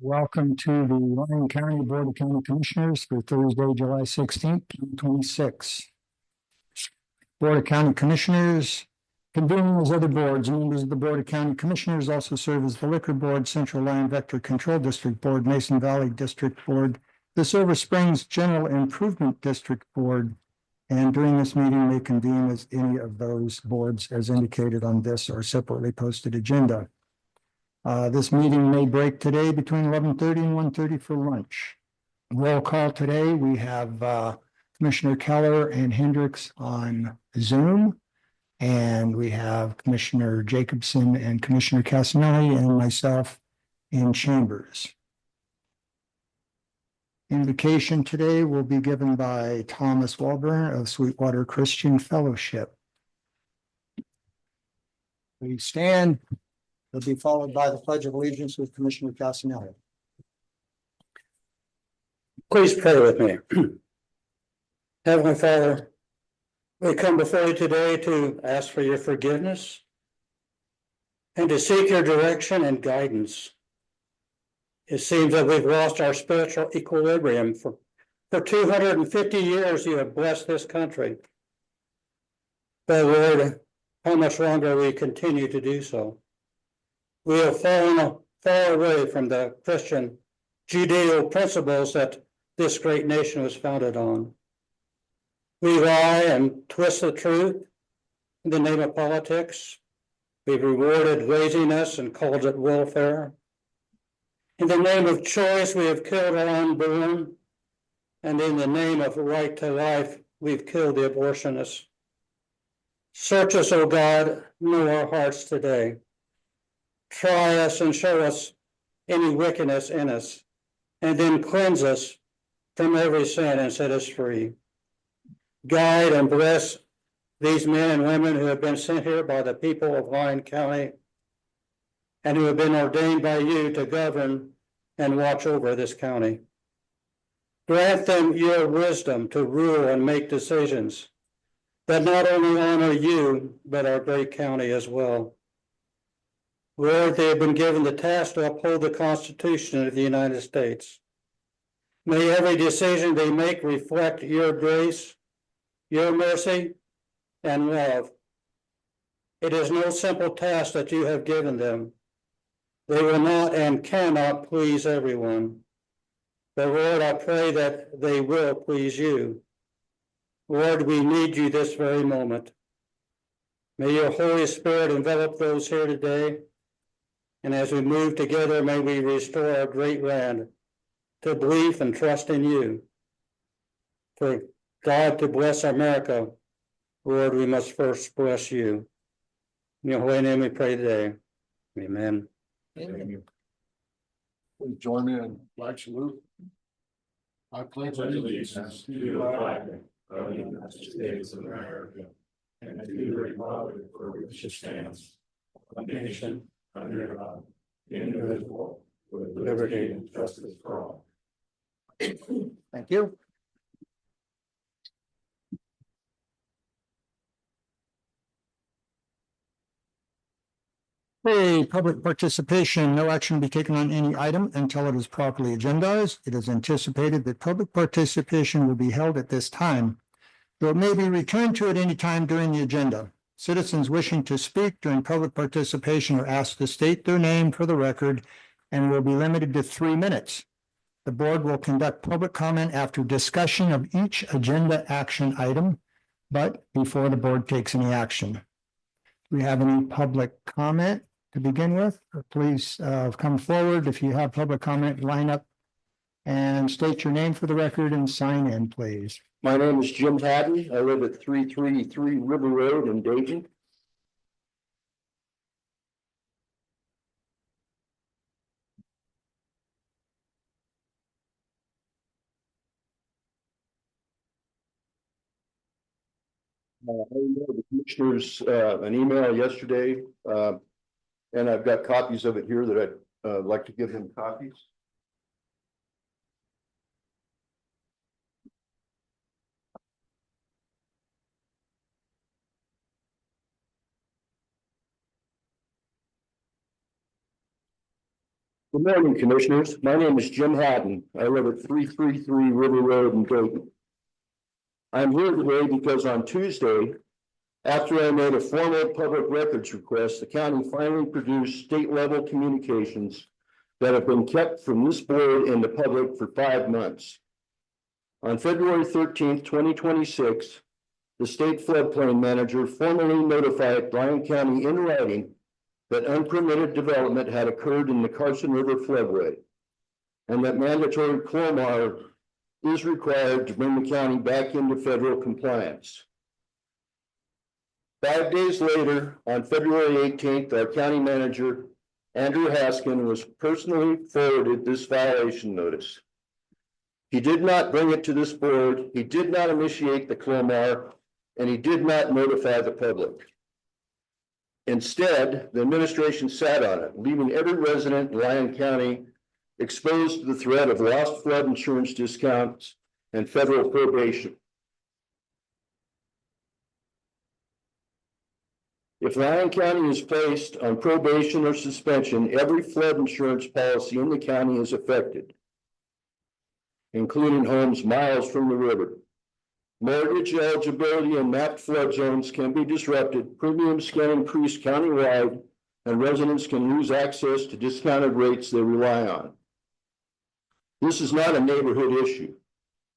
Welcome to the Lyon County Board of County Commissioners for Thursday, July 16th, 2026. Board of County Commissioners, convening as other boards, members of the Board of County Commissioners also serve as the Liquor Board, Central Lyon Vector Control District Board, Mason Valley District Board, the Silver Springs General Improvement District Board, and during this meeting may convene as any of those boards as indicated on this or separately posted agenda. This meeting may break today between 11:30 and 1:30 for lunch. Roll call today, we have Commissioner Keller and Hendricks on Zoom, and we have Commissioner Jacobson and Commissioner Casanelli and myself in chambers. Invocation today will be given by Thomas Walburn of Sweetwater Christian Fellowship. Please stand. It'll be followed by the Pledge of Allegiance with Commissioner Casanelli. Please pray with me. Heavenly Father, we come before you today to ask for your forgiveness and to seek your direction and guidance. It seems that we've lost our spiritual equilibrium. For 250 years, you have blessed this country. But Lord, how much longer will we continue to do so? We have fallen far away from the Christian Judeo principles that this great nation was founded on. We lie and twist the truth in the name of politics. We've rewarded laziness and called it welfare. In the name of choice, we have killed our unborn. And in the name of right to life, we've killed the abortionists. Search us, O God, know our hearts today. Try us and show us any wickedness in us, and then cleanse us from every sin and set us free. Guide and bless these men and women who have been sent here by the people of Lyon County and who have been ordained by you to govern and watch over this county. Grant them your wisdom to rule and make decisions that not only honor you, but our great county as well. Lord, they have been given the task to uphold the Constitution of the United States. May every decision they make reflect your grace, your mercy, and love. It is no simple task that you have given them. They will not and cannot please everyone. But Lord, I pray that they will please you. Lord, we need you this very moment. May your Holy Spirit envelop those here today. And as we move together, may we restore our great land to belief and trust in you. For God to bless America, Lord, we must first bless you. In your holy name we pray today. Amen. Amen. Please join me in flag salute. I pledge allegiance to the flag of the United States of America and to the republic for which it stands, one nation under God, indivisible, with liberty and justice for all. Thank you. Hey, public participation. No action will be taken on any item until it is properly agendized. It is anticipated that public participation will be held at this time, though it may be returned to at any time during the agenda. Citizens wishing to speak during public participation are asked to state their name for the record and will be limited to 3 minutes. The board will conduct public comment after discussion of each agenda action item, but before the board takes any action. Do we have any public comment to begin with? Please come forward. If you have public comment, line up and state your name for the record and sign in, please. My name is Jim Haddon. I live at 333 River Road in Dayton. I emailed the commissioners an email yesterday, and I've got copies of it here that I'd like to give them copies. Good morning, Commissioners. My name is Jim Haddon. I live at 333 River Road in Dayton. I'm here today because on Tuesday, after I made a formal public records request, the county finally produced state-level communications that have been kept from this board and the public for 5 months. On February 13th, 2026, the state floodplain manager formally notified Lyon County in writing that unpermitted development had occurred in the Carson River floodway, and that mandatory CLOMAR is required to bring the county back into federal compliance. 5 days later, on February 18th, our county manager, Andrew Haskin, was personally forwarded this violation notice. He did not bring it to this board, he did not initiate the CLOMAR, and he did not notify the public. Instead, the administration sat on it, leaving every resident in Lyon County exposed to the threat of lost flood insurance discounts and federal probation. If Lyon County is placed on probation or suspension, every flood insurance policy in the county is affected, including homes miles from the river. Mortgage eligibility in mapped flood zones can be disrupted, premiums can increase countywide, and residents can lose access to discounted rates they rely on. This is not a neighborhood issue.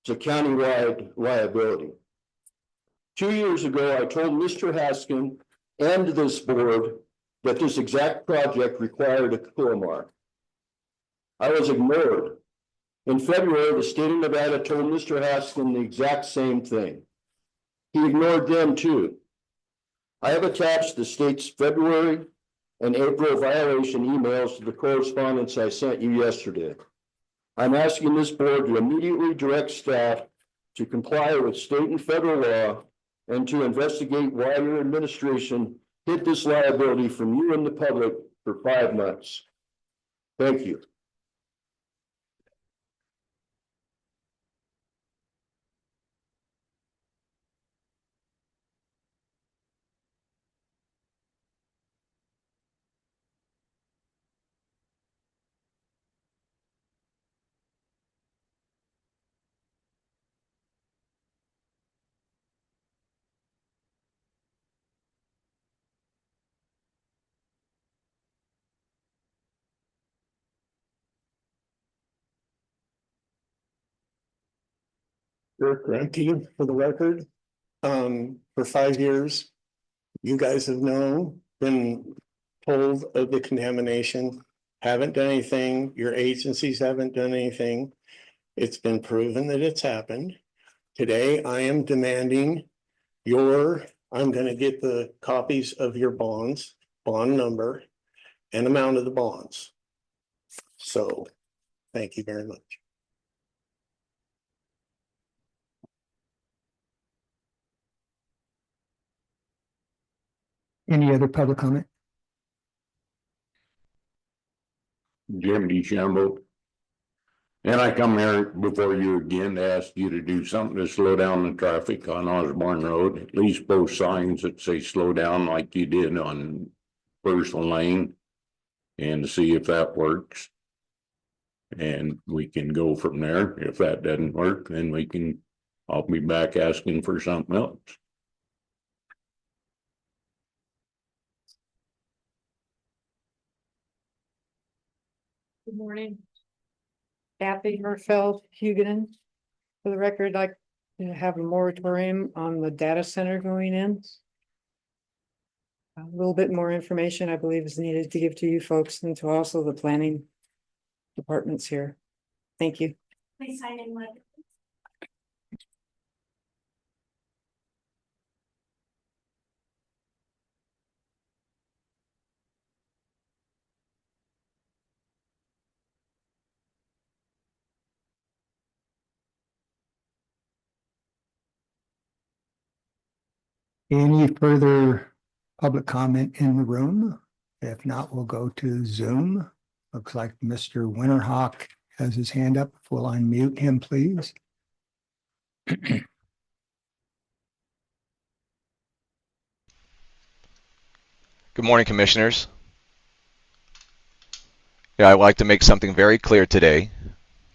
It's a countywide liability. 2 years ago, I told Mr. Haskin and this board that this exact project required a CLOMAR. I was ignored. In February, the state of Nevada told Mr. Haskin the exact same thing. He ignored them too. I have attached the state's February and April violation emails to the correspondence I sent you yesterday. I'm asking this board to immediately direct staff to comply with state and federal law and to investigate why your administration hid this liability from you and the public for 5 months. Thank you. Eric Ranke for the record. For 5 years, you guys have known, been told of the contamination, haven't done anything, your agencies haven't done anything. It's been proven that it's happened. Today, I am demanding I'm gonna get the copies of your bonds, bond number, and amount of the bonds. So, thank you very much. Any other public comment? Jim DeChambeau. And I come here before you again to ask you to do something to slow down the traffic on Osborne Road, at least both signs that say slow down like you did on First Lane, and to see if that works. And we can go from there. If that doesn't work, then I'll be back asking for something else. Good morning. Kathy Herfeld Huguenin. For the record, I'd like to have a moratorium on the data center going in. A little bit more information I believe is needed to give to you folks and to also the planning departments here. Thank you. Please sign in with. Any further public comment in the room? If not, we'll go to Zoom. Looks like Mr. Winterhawk has his hand up. We'll unmute him, please. Good morning, Commissioners. Yeah, I would like to make something very clear today.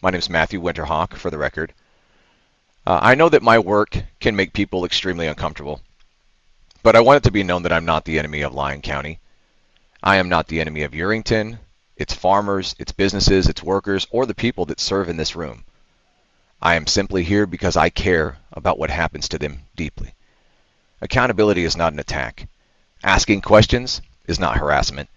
My name is Matthew Winterhawk, for the record. I know that my work can make people extremely uncomfortable, but I want it to be known that I'm not the enemy of Lyon County. I am not the enemy of Urington, its farmers, its businesses, its workers, or the people that serve in this room. I am simply here because I care about what happens to them deeply. Accountability is not an attack. Asking questions is not harassment.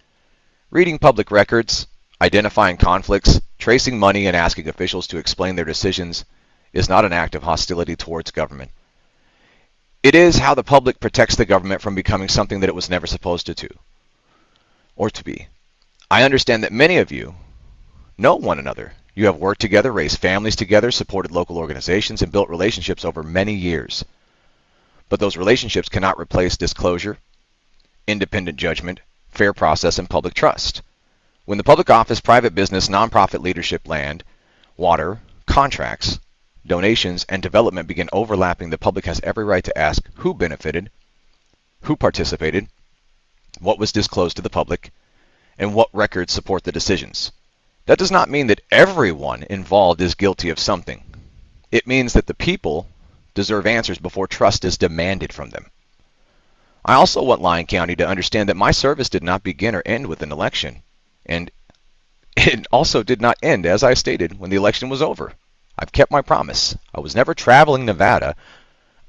Reading public records, identifying conflicts, tracing money, and asking officials to explain their decisions is not an act of hostility towards government. It is how the public protects the government from becoming something that it was never supposed to do or to be. I understand that many of you know one another. You have worked together, raised families together, supported local organizations, and built relationships over many years. But those relationships cannot replace disclosure, independent judgment, fair process, and public trust. When the public office, private business, nonprofit leadership, land, water, contracts, donations, and development begin overlapping, the public has every right to ask who benefited, who participated, what was disclosed to the public, and what records support the decisions. That does not mean that everyone involved is guilty of something. It means that the people deserve answers before trust is demanded from them. I also want Lyon County to understand that my service did not begin or end with an election, and it also did not end, as I stated, when the election was over. I've kept my promise. I was never traveling Nevada,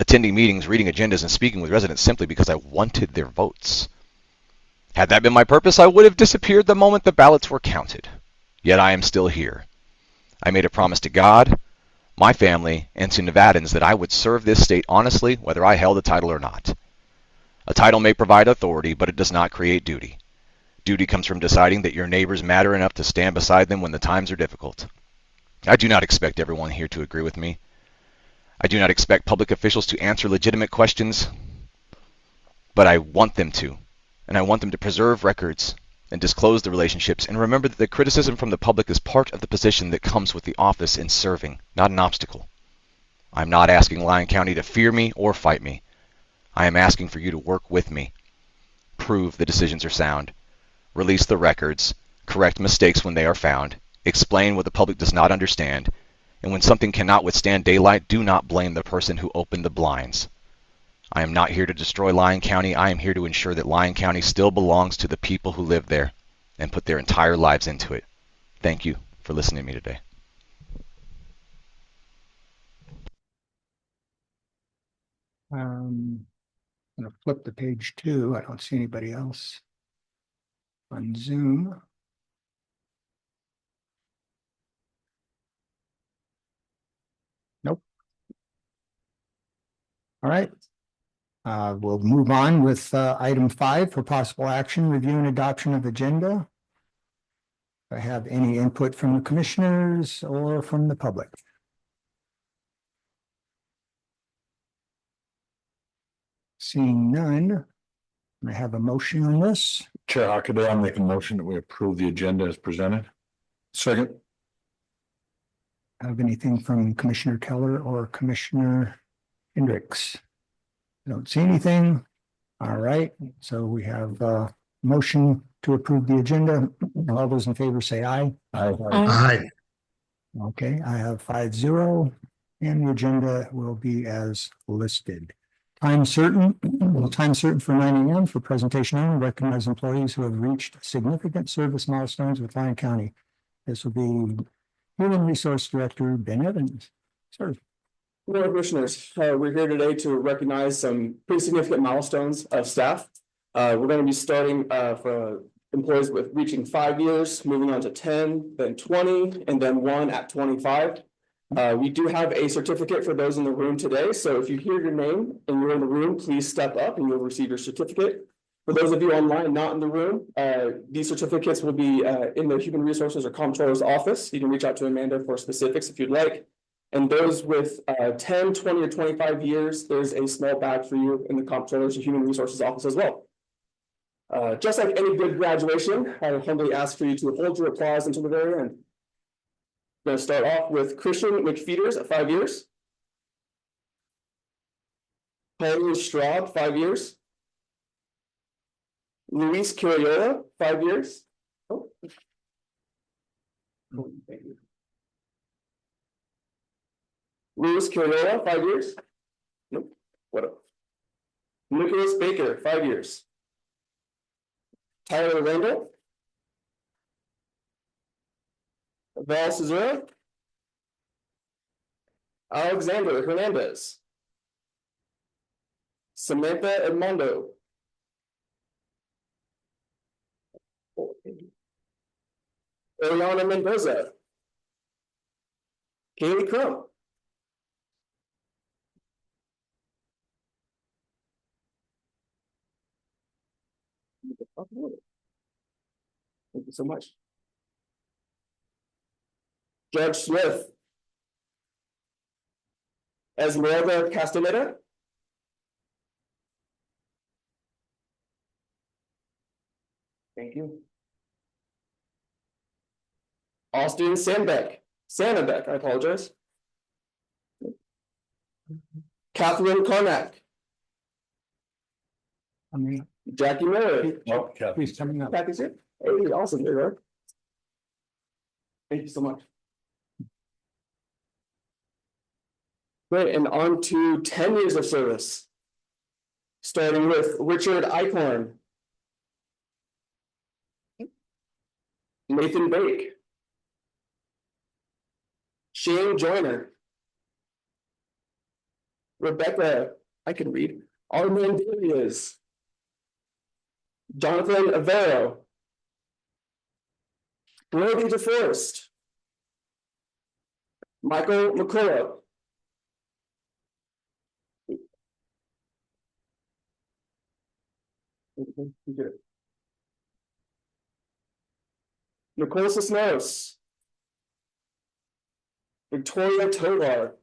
attending meetings, reading agendas, and speaking with residents simply because I wanted their votes. Had that been my purpose, I would have disappeared the moment the ballots were counted. Yet I am still here. I made a promise to God, my family, and to Nevadans that I would serve this state honestly, whether I held a title or not. A title may provide authority, but it does not create duty. Duty comes from deciding that your neighbors matter enough to stand beside them when the times are difficult. I do not expect everyone here to agree with me. I do not expect public officials to answer legitimate questions, but I want them to. And I want them to preserve records and disclose the relationships, and remember that the criticism from the public is part of the position that comes with the office in serving, not an obstacle. I'm not asking Lyon County to fear me or fight me. I am asking for you to work with me. Prove the decisions are sound. Release the records. Correct mistakes when they are found. Explain what the public does not understand. And when something cannot withstand daylight, do not blame the person who opened the blinds. I am not here to destroy Lyon County. I am here to ensure that Lyon County still belongs to the people who live there and put their entire lives into it. Thank you for listening to me today. I'm gonna flip to page 2. I don't see anybody else on Zoom. Nope. All right. We'll move on with item 5 for possible action, review and adoption of agenda. Do I have any input from the commissioners or from the public? Seeing none, I have a motion on this. Chair Hockaday, I'll make a motion that we approve the agenda as presented. Second. Have anything from Commissioner Keller or Commissioner Hendricks? I don't see anything. All right, so we have a motion to approve the agenda. All those in favor say aye. Aye. Okay, I have 5-0, and the agenda will be as listed. Time certain for 9 a.m. for presentation only. Recognize employees who have reached significant service milestones with Lyon County. This will be Human Resource Director Ben Evans. Sir. Hello, Commissioners. We're here today to recognize some pretty significant milestones of staff. We're going to be starting for employees with reaching 5 years, moving on to 10, then 20, and then 1 at 25. We do have a certificate for those in the room today. So if you hear your name and you're in the room, please step up and you'll receive your certificate. For those of you online, not in the room, these certificates will be in the Human Resources or Comptroller's office. You can reach out to Amanda for specifics if you'd like. And those with 10, 20, or 25 years, there's a small bag for you in the Comptroller's or Human Resources office as well. Just like any good graduation, I humbly ask for you to hold your applause until the very end. I'm going to start off with Christian McFeeters at 5 years. Pauline Straub, 5 years. Luis Curiola, 5 years. Oh. Thank you. Louis Cariola, 5 years. Nope, what up? Nicholas Baker, 5 years. Tyler Randall. Val Cesura. Alexander Hernandez. Samantha Edmondo. Eliana Mendoza. Kaylee Crump. Thank you so much. Judge Smith. Esmeralda Castaneda. Thank you. Austin Sandbeck, I apologize. Catherine Carnack. I mean, Jackie Miller. please coming up. Kathy's here. Hey, awesome, there you are. Thank you so much. Great, and on to 10 years of service. Starting with Richard Eichhorn. Nathan Bake. Shane Joyner. Rebecca, I can read. Armand Diaz. Jonathan Avero. Brody DeForest. Michael McCullough. Nicole Cisneros. Victoria Tovar.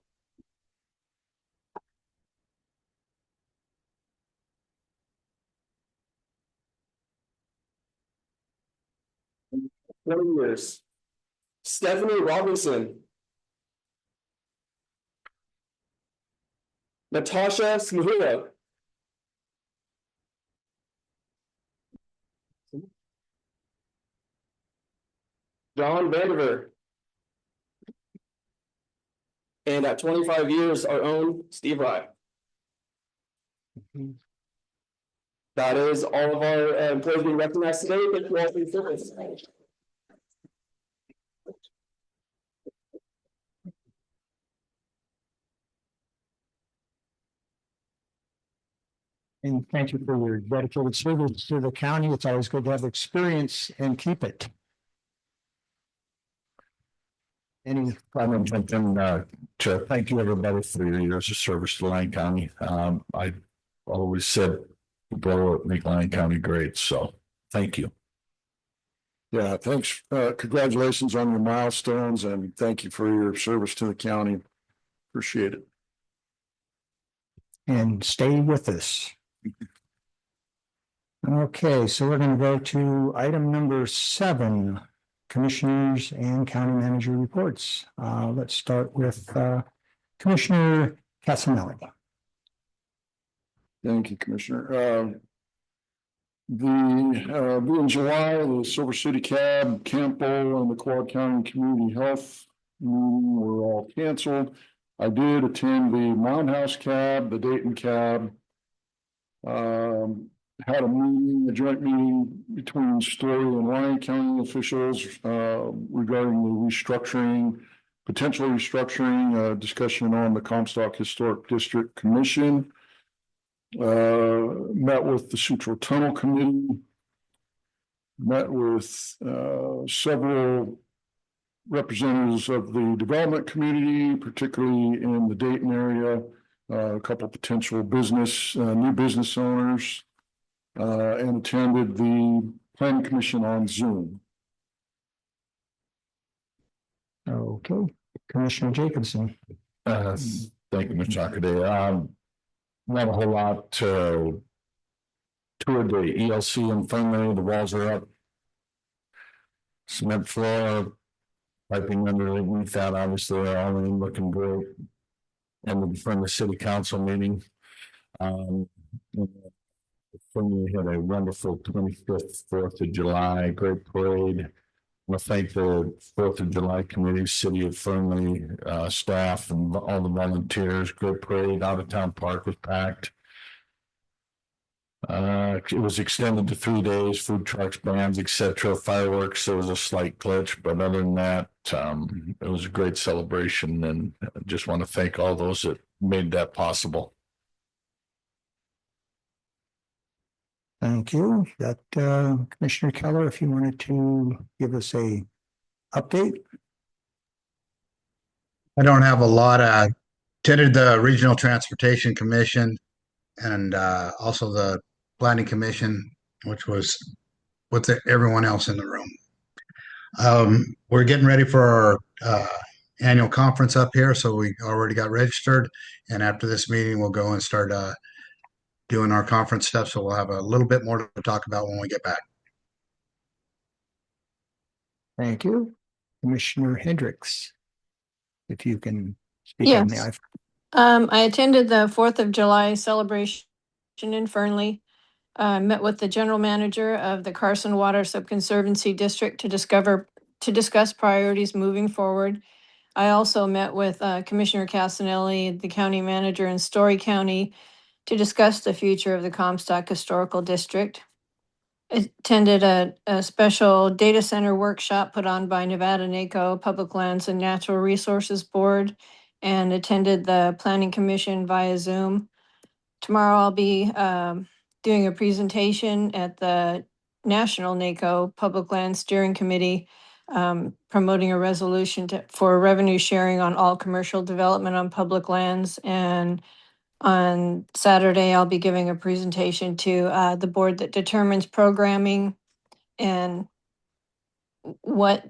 Years. Stephanie Robinson. Natasha Smihula. John Vandiver. And at 25 years, our own Steve Rye. That is all of our employees being recognized today. Thank you all for your service. And thank you for your dedicated service to the county. It's always good to have experience and keep it. Any I'm jumping to thank you everybody for your years of service to Lyon County. I always said go make Lyon County great, so thank you. Yeah, thanks. Congratulations on your milestones and thank you for your service to the county. Appreciate it. and stay with us. Okay, so we're going to go to item number 7, commissioners and county manager reports. Let's start with Commissioner Casanelli. Thank you, Commissioner. In July, the Silver City Cab, Campbell, and the Quad County Community Health meeting were all canceled. I did attend the Roundhouse Cab, the Dayton Cab. Had a joint meeting between Story and Lyon County officials regarding the potential restructuring, discussion on the Comstock Historic District Commission. Met with the Sutro Tunnel Committee. Met with several representatives of the development community, particularly in the Dayton area. A couple of potential new business owners. And attended the planning commission on Zoom. Okay, Commissioner Jacobson. Thank you, Mr. Hockaday. Not a whole lot to toured the ELC in Fernley. The walls are up. Cement floor, piping underneath that, obviously, they're all looking great. And from the city council meeting. We had a wonderful 25th, 4th of July, great parade. want to thank the 4th of July committee, City of Fernley, staff and all the volunteers. Great parade, out of town park was packed. It was extended to 3 days, food trucks, bands, etc., fireworks. There was a slight glitch, but other than that, it was a great celebration, and I just want to thank all those that made that possible. Thank you. That, Commissioner Keller, if you wanted to give us a update. I don't have a lot. I attended the Regional Transportation Commission and also the Planning Commission, which was with everyone else in the room. We're getting ready for our annual conference up here, so we already got registered. And after this meeting, we'll go and start doing our conference stuff. So we'll have a little bit more to talk about when we get back. Thank you. Commissioner Hendricks, if you can speak on the Yes. iPhone. I attended the 4th of July celebration in Fernley. Met with the general manager of the Carson Water Subconservancy District to discuss priorities moving forward. I also met with Commissioner Casanelli, the county manager in Story County, to discuss the future of the Comstock Historical District. Attended a special data center workshop put on by Nevada NACO Public Lands and Natural Resources Board, and attended the Planning Commission via Zoom. Tomorrow I'll be doing a presentation at the National NACO Public Land Steering Committee, promoting a resolution for revenue sharing on all commercial development on public lands. And on Saturday, I'll be giving a presentation to the board that determines programming and what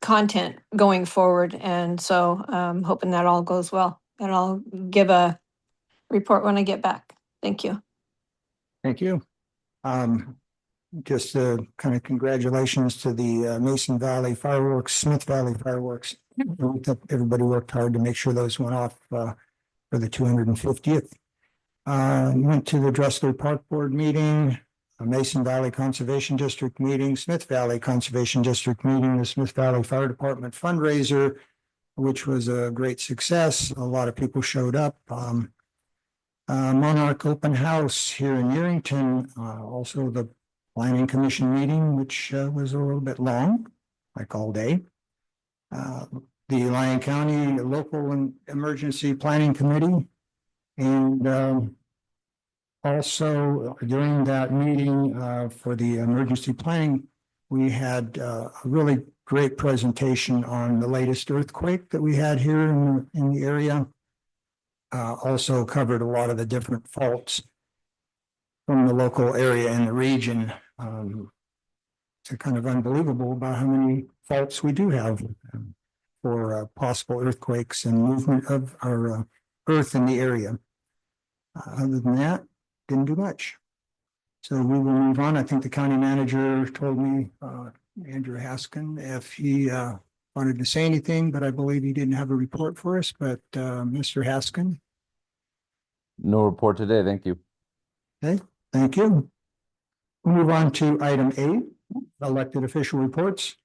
content going forward. And so I'm hoping that all goes well. And I'll give a report when I get back. Thank you. Thank you. Just kind of congratulations to the Mason Valley fireworks, Smith Valley fireworks. Everybody worked hard to make sure those went off for the 250th. Went to the Dressler Park Board meeting, a Mason Valley Conservation District meeting, Smith Valley Conservation District meeting, the Smith Valley Fire Department fundraiser, which was a great success. A lot of people showed up. Monarch Open House here in Yerington, also the Planning Commission meeting, which was a little bit long, like all day. The Lyon County Local and Emergency Planning Committee. And also during that meeting for the emergency planning, we had a really great presentation on the latest earthquake that we had here in the area. Also covered a lot of the different faults from the local area and the region. It's kind of unbelievable about how many faults we do have for possible earthquakes and movement of our earth in the area. Other than that, didn't do much. So we will move on. I think the county manager told me, Andrew Haskin, if he wanted to say anything, but I believe he didn't have a report for us. But Mr. Haskin. No report today, thank you. Okay, thank you. We'll move on to item 8, elected official reports.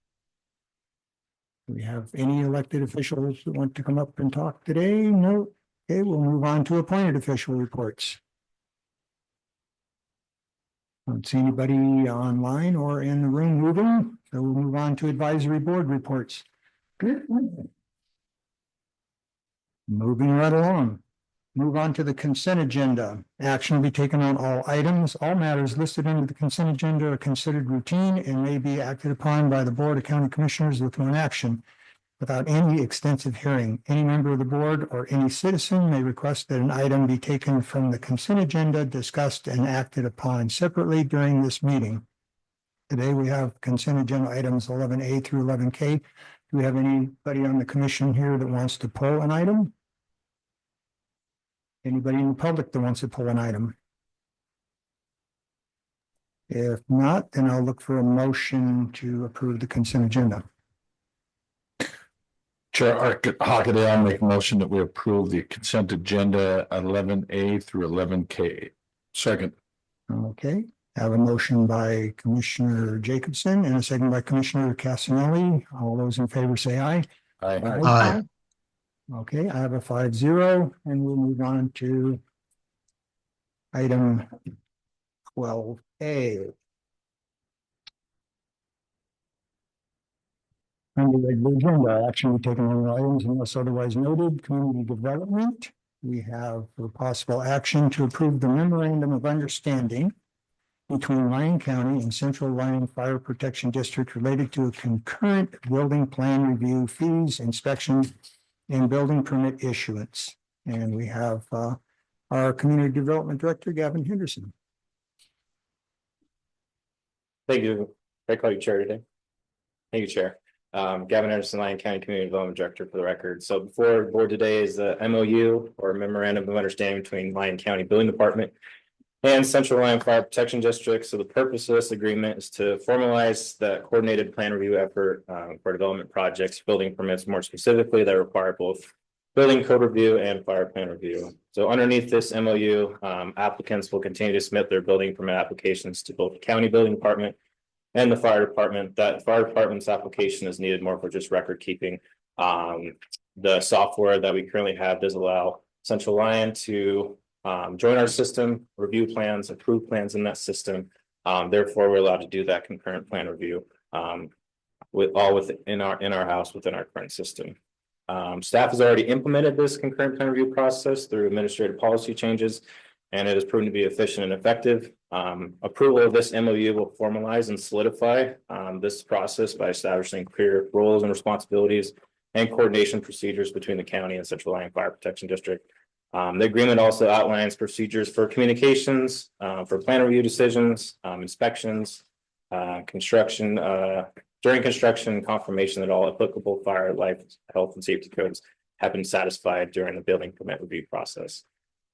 Do we have any elected officials that want to come up and talk today? No. Okay, we'll move on to appointed official reports. Don't see anybody online or in the room moving, so we'll move on to advisory board reports. Good. Moving right along. Move on to the consent agenda. Action will be taken on all items. All matters listed under the consent agenda are considered routine and may be acted upon by the Board of County Commissioners with one action without any extensive hearing. Any member of the board or any citizen may request that an item be taken from the consent agenda, discussed and acted upon separately during this meeting. Today we have consent agenda items 11A through 11K. Do we have anybody on the commission here that wants to pull an item? Anybody in the public that wants to pull an item? If not, then I'll look for a motion to approve the consent agenda. Chair Hockaday, I'll make a motion that we approve the consent agenda 11A through 11K. Second. Okay, Have a motion by Commissioner Jacobson and a second by Commissioner Casanelli. All those in favor say aye. Aye. Okay, I have a 5-0, and we'll move on to item 12A. Under the agenda, action will be taken on items unless otherwise noted. Community development. We have for possible action to approve the memorandum of understanding between Lyon County and Central Lyon Fire Protection District related to a concurrent building plan review, fees, inspections, and building permit issuance. And we have our Community Development Director, Gavin Henderson. Thank you. I call you Chair today. Thank you, Chair. Gavin Anderson, Lyon County Community Development Director for the record. So before the board today is the MOU or Memorandum of Understanding between Lyon County Building Department and Central Lyon Fire Protection District. So the purpose of this agreement is to formalize the coordinated plan review effort for development projects, building permits more specifically that require both building code review and fire plan review. So underneath this MOU, applicants will continue to submit their building permit applications to both the county building department and the fire department. That fire department's application is needed more for just record keeping. The software that we currently have does allow Central Lyon to join our system, review plans, approve plans in that system. Therefore, we're allowed to do that concurrent plan review within our house within our current system. Staff has already implemented this concurrent plan review process through administrative policy changes, and it has proven to be efficient and effective. Approval of this MOU will formalize and solidify this process by establishing clear roles and responsibilities and coordination procedures between the county and Central Lyon Fire Protection District. The agreement also outlines procedures for communications, for plan review decisions, inspections, construction, during construction, confirmation that all applicable fire, life, health, and safety codes have been satisfied during the building permit review process.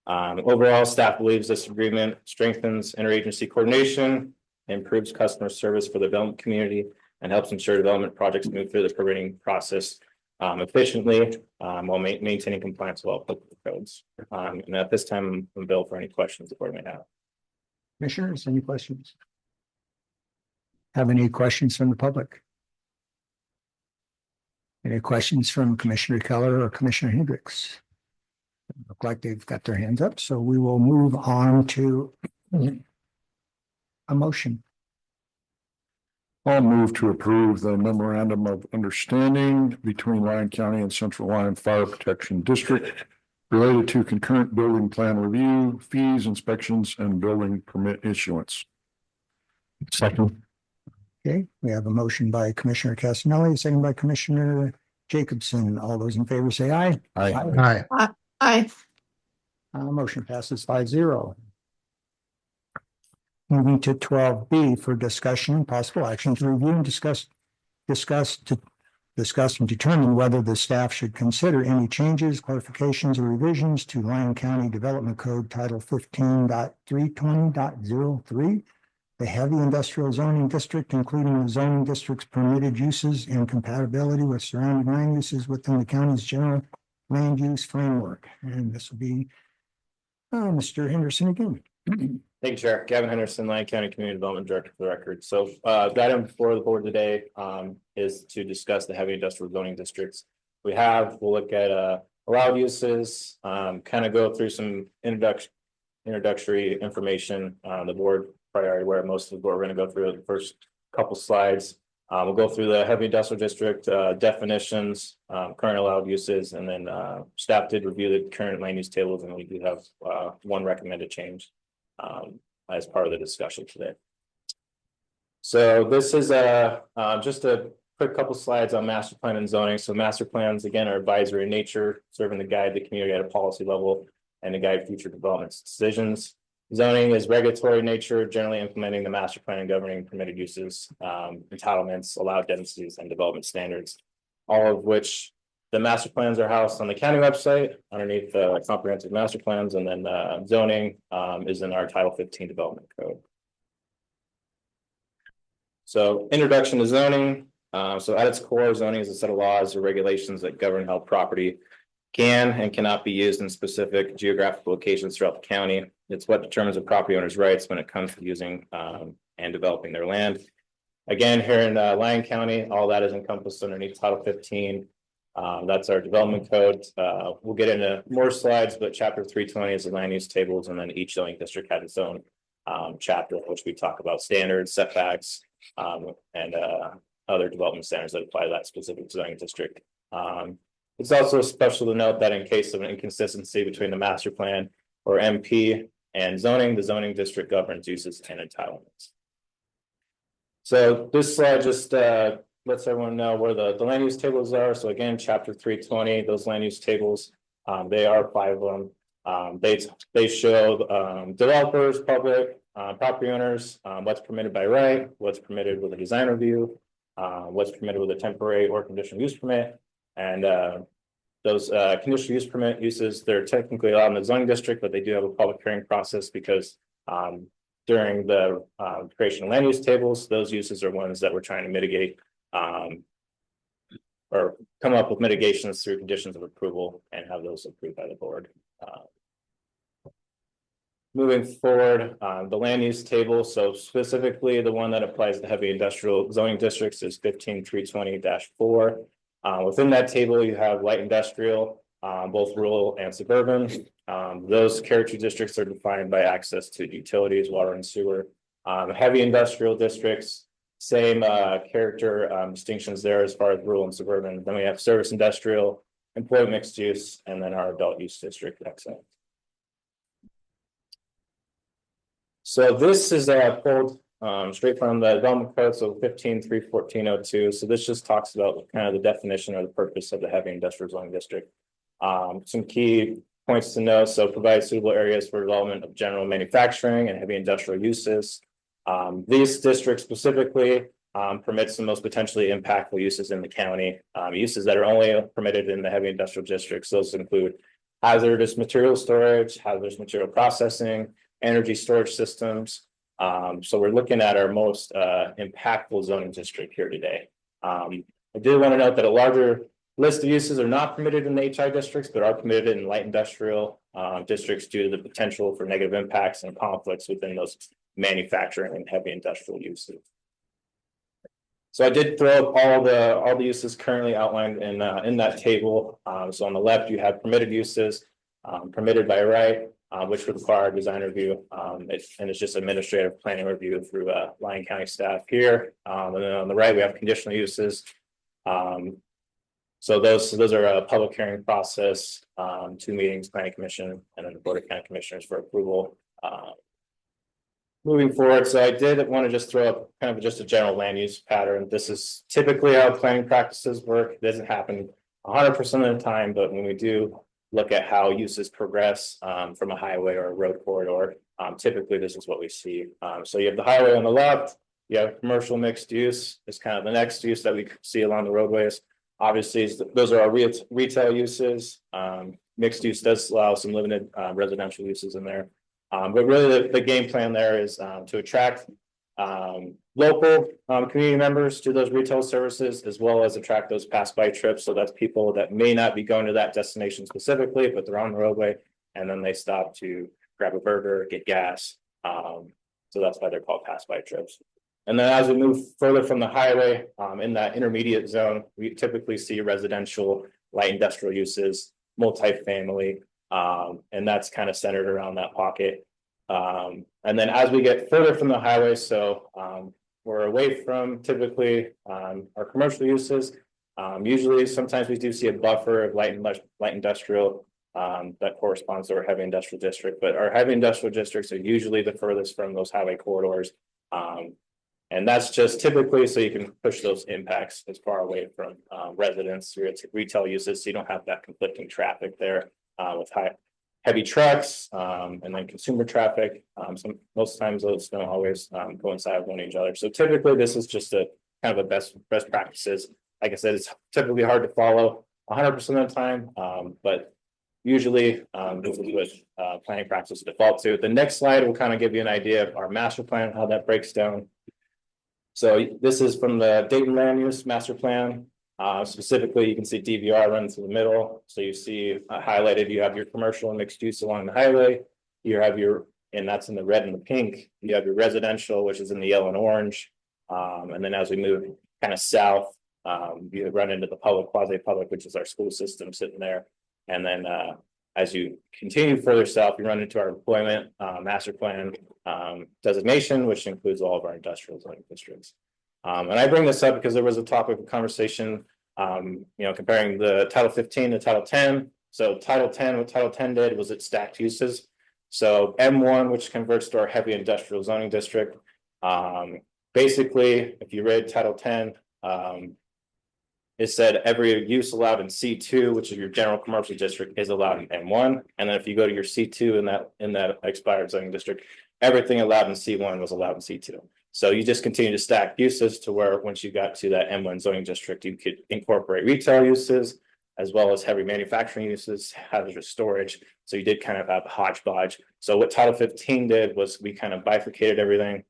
Overall, staff believes this agreement strengthens interagency coordination, improves customer service for the development community, and helps ensure development projects move through the permitting process efficiently while maintaining compliance with all applicable codes. And at this time, I'm available for any questions the board may have. Commissioners, any questions? Have any questions from the public? Any questions from Commissioner Keller or Commissioner Hendricks? Look like they've got their hands up, so we will move on to a motion. I'll move to approve the memorandum of understanding between Lyon County and Central Lyon Fire Protection District related to concurrent building plan review, fees, inspections, and building permit issuance. Second. Okay, we have a motion by Commissioner Casanelli, second by Commissioner Jacobson. All those in favor say aye. Aye. Aye. Motion passes 5-0. Moving to 12B for discussion and possible action to review and discuss and determine whether the staff should consider any changes, clarifications, or revisions to Lyon County Development Code Title 15.320.03, the heavy industrial zoning district, including the zoning district's permitted uses and compatibility with surrounding land uses within the county's general land use framework. And this will be Mr. Henderson again. Thank you, Chair. Gavin Henderson, Lyon County Community Development Director for the record. So the item before the board today is to discuss the heavy industrial zoning districts. We'll look at allowed uses, kind of go through some introductory information. The board priority where most of the board, we're going to go through the first couple slides. We'll go through the heavy industrial district definitions, current allowed uses, and then staff did review the current land use tables, and we do have one recommended change as part of the discussion today. So this is just a quick couple slides on master plan and zoning. So master plans, again, are advisory in nature, serving to guide the community at a policy level and to guide future development decisions. Zoning is regulatory in nature, generally implementing the master plan and governing permitted uses, entitlements, allowed densities, and development standards, all of which the master plans are housed on the county website underneath the comprehensive master plans, and then zoning is in our Title 15 development code. So introduction to zoning. So at its core, zoning is a set of laws or regulations that govern how property can and cannot be used in specific geographic locations throughout the county. It's what determines a property owner's rights when it comes to using and developing their land. Again, here in Lyon County, all that is encompassed underneath Title 15. That's our development code. We'll get into more slides, but chapter 320 is the land use tables, and then each zoning district has its own chapter, which we talk about standards, setbacks, and other development standards that apply to that specific zoning district. It's also special to note that in case of an inconsistency between the master plan or MP and zoning, the zoning district governs uses and entitlements. So this slide just lets everyone know where the land use tables are. So again, chapter 320, those land use tables, they are 5 of them. They show developers, public, property owners, what's permitted by right, what's permitted with a design review, what's permitted with a temporary or conditional use permit. And those conditional use permit uses, they're technically allowed in the zoning district, but they do have a public hearing process because during the creation of land use tables, those uses are ones that we're trying to mitigate or come up with mitigations through conditions of approval and have those approved by the board. Moving forward, the land use table, so specifically the one that applies to heavy industrial zoning districts is 15320-4. Within that table, you have light industrial, both rural and suburban. Those character districts are defined by access to utilities, water and sewer. Heavy industrial districts, same character distinctions there as far as rural and suburban. Then we have service industrial, employment mixed use, and then our adult use district XM. So this is pulled straight from the development code, so 15.3.14.02. So this just talks about kind of the definition or the purpose of the heavy industrial zoning district. Some key points to know: so provide suitable areas for development of general manufacturing and heavy industrial uses. These districts specifically permits the most potentially impactful uses in the county. Uses that are only permitted in the heavy industrial districts. Those include hazardous material storage, hazardous material processing, energy storage systems. So we're looking at our most impactful zoning district here today. I did want to note that a larger list of uses are not permitted in the HI districts, but are permitted in light industrial districts due to the potential for negative impacts and conflicts within those manufacturing and heavy industrial uses. So I did throw up all the uses currently outlined in that table. So on the left, you have permitted uses, permitted by right, which would require design review, and it's just administrative planning review through Lyon County staff here. And then on the right, we have conditional uses. So those are a public hearing process, 2 meetings, planning commission, and then the board of county commissioners for approval. Moving forward, so I did want to just throw up kind of just a general land use pattern. This is typically how planning practices work. It doesn't happen 100% of the time, but when we do look at how uses progress from a highway or a road corridor, typically this is what we see. So you have the highway on the left, you have commercial mixed use is kind of the next use that we see along the roadways. Obviously, those are our retail uses. Mixed use does allow some limited residential uses in there. But really the game plan there is to attract local community members to those retail services, as well as attract those pass-by trips. So that's people that may not be going to that destination specifically, but they're on the roadway and then they stop to grab a burger, get gas. So that's why they're called pass-by trips. And then as we move further from the highway, in that intermediate zone, we typically see residential, light industrial uses, multifamily, and that's kind of centered around that pocket. And then as we get further from the highway, so we're away from typically our commercial uses. Usually, sometimes we do see a buffer of light industrial that corresponds to our heavy industrial district, but our heavy industrial districts are usually the furthest from those highway corridors. And that's just typically so you can push those impacts as far away from residents or retail uses, so you don't have that conflicting traffic there with heavy trucks and then consumer traffic. Most times those don't always coincide with one each other. So typically this is just a kind of a best practices. Like I said, it's typically hard to follow 100% of the time, but usually this is what planning practices default to. The next slide will kind of give you an idea of our master plan, how that breaks down. So this is from the Dayton Land Use Master Plan. Specifically, you can see DVR runs through the middle. So you see highlighted, you have your commercial and mixed use along the highway. You have your and that's in the red and the pink. You have your residential, which is in the yellow and orange. And then as we move kind of south, you run into the public, quasi-public, which is our school system sitting there. And then as you continue further south, you run into our employment master plan designation, which includes all of our industrial zoning districts. And I bring this up because there was a topic of conversation, comparing the Title 15 to Title 10. So Title 10, what Title 10 did was it stacked uses. So M1, which converts to our heavy industrial zoning district. Basically, if you read Title 10, it said every use allowed in C2, which is your general commercial district, is allowed in M1. And then if you go to your C2 in that expired zoning district, everything allowed in C1 was allowed in C2. So you just continue to stack uses to where once you got to that M1 zoning district, you could incorporate retail uses as well as heavy manufacturing uses, hazardous storage. So you did kind of have a hodgepodge. So what Title 15 did was we kind of bifurcated everything.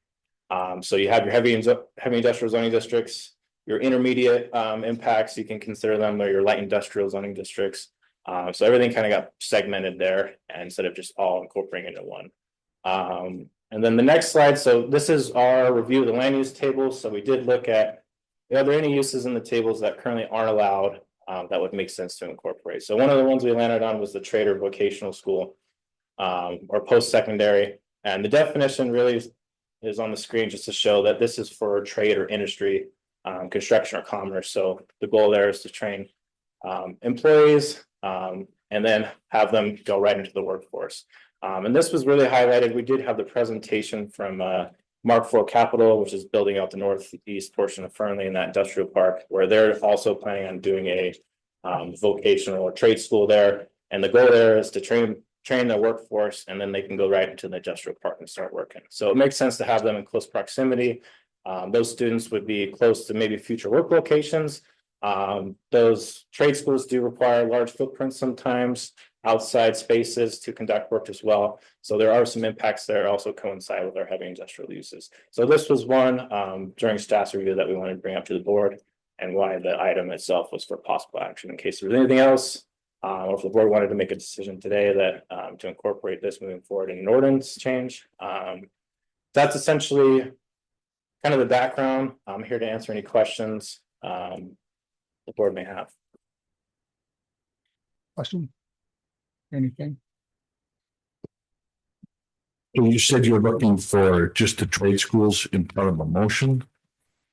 So you have your heavy industrial zoning districts, your intermediate impacts, you can consider them, or your light industrial zoning districts. So everything kind of got segmented there instead of just all incorporating into one. And then the next slide, so this is our review of the land use tables. So we did look at, are there any uses in the tables that currently aren't allowed that would make sense to incorporate? So one of the ones we landed on was the trade or vocational school or post-secondary. And the definition really is on the screen just to show that this is for trade or industry, construction or commerce. So the goal there is to train employees and then have them go right into the workforce. And this was really highlighted. We did have the presentation from Mark IV Capital, which is building out the northeast portion of Fernley in that industrial park, where they're also planning on doing a vocational or trade school there. And the goal there is to train their workforce, and then they can go right into the industrial park and start working. So it makes sense to have them in close proximity. Those students would be close to maybe future work locations. Those trade schools do require large footprints sometimes, outside spaces to conduct work as well. So there are some impacts there also coincide with our heavy industrial uses. So this was one during staff's review that we wanted to bring up to the board, and why the item itself was for possible action in case there was anything else. Or if the board wanted to make a decision today that to incorporate this moving forward in an ordinance change. That's essentially kind of the background. I'm here to answer any questions the board may have. Question? Anything? So you said you're looking for just the trade schools in part of a motion?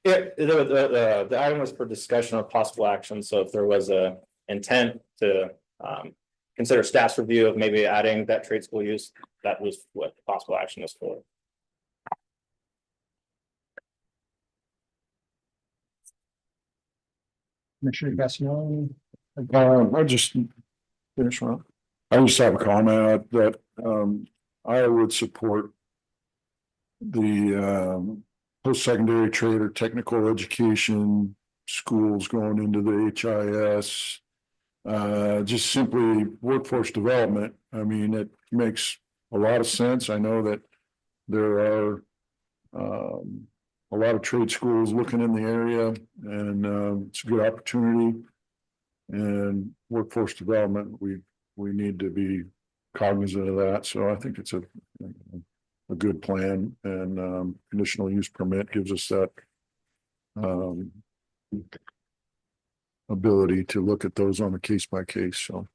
Yeah, the item was for discussion of possible action. So if there was a intent to consider staff's review of maybe adding that trade school use, that was what the possible action was for. Commissioner Gassion? I just finish on. I just have a comment that I would support the post-secondary trade or technical education schools going into the HIS. Just simply workforce development. I mean, it makes a lot of sense. I know that there are a lot of trade schools looking in the area, and it's a good opportunity. And workforce development, we need to be cognizant of that. So I think it's a good plan, and conditional use permit gives us that ability to look at those on a case by case. So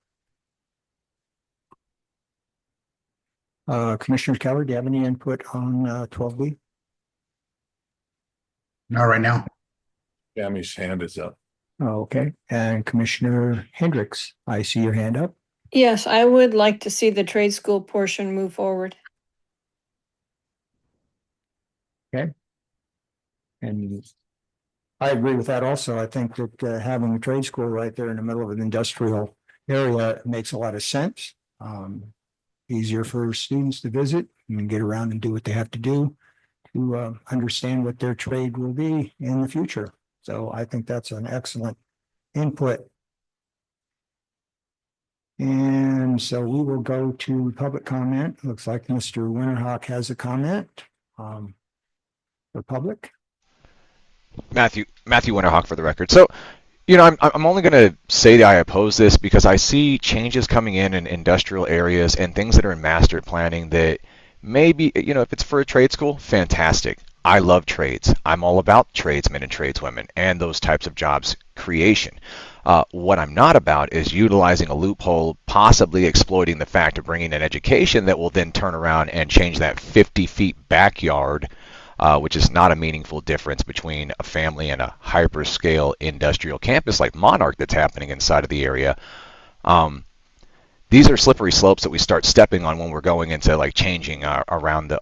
Commissioner Keller, do you have any input on 12B? Not right now. Tammy's hand is up. Okay, and Commissioner Hendricks, I see your hand up. Yes, I would like to see the trade school portion move forward. Okay. And I agree with that also. I think that having a trade school right there in the middle of an industrial area makes a lot of sense. Easier for students to visit and get around and do what they have to do to understand what their trade will be in the future. So I think that's an excellent input. And so we will go to public comment. Looks like Mr. Winterhawk has a comment for public. Matthew Winterhawk for the record. So, I'm only going to say that I oppose this because I see changes coming in industrial areas and things that are in master planning that maybe, if it's for a trade school, fantastic. I love trades. I'm all about tradesmen and tradeswomen and those types of jobs creation. What I'm not about is utilizing a loophole, possibly exploiting the fact of bringing an education that will then turn around and change that 50 feet backyard, which is not a meaningful difference between a family and a hyperscale industrial campus like Monarch that's happening inside of the area. These are slippery slopes that we start stepping on when we're going into like changing around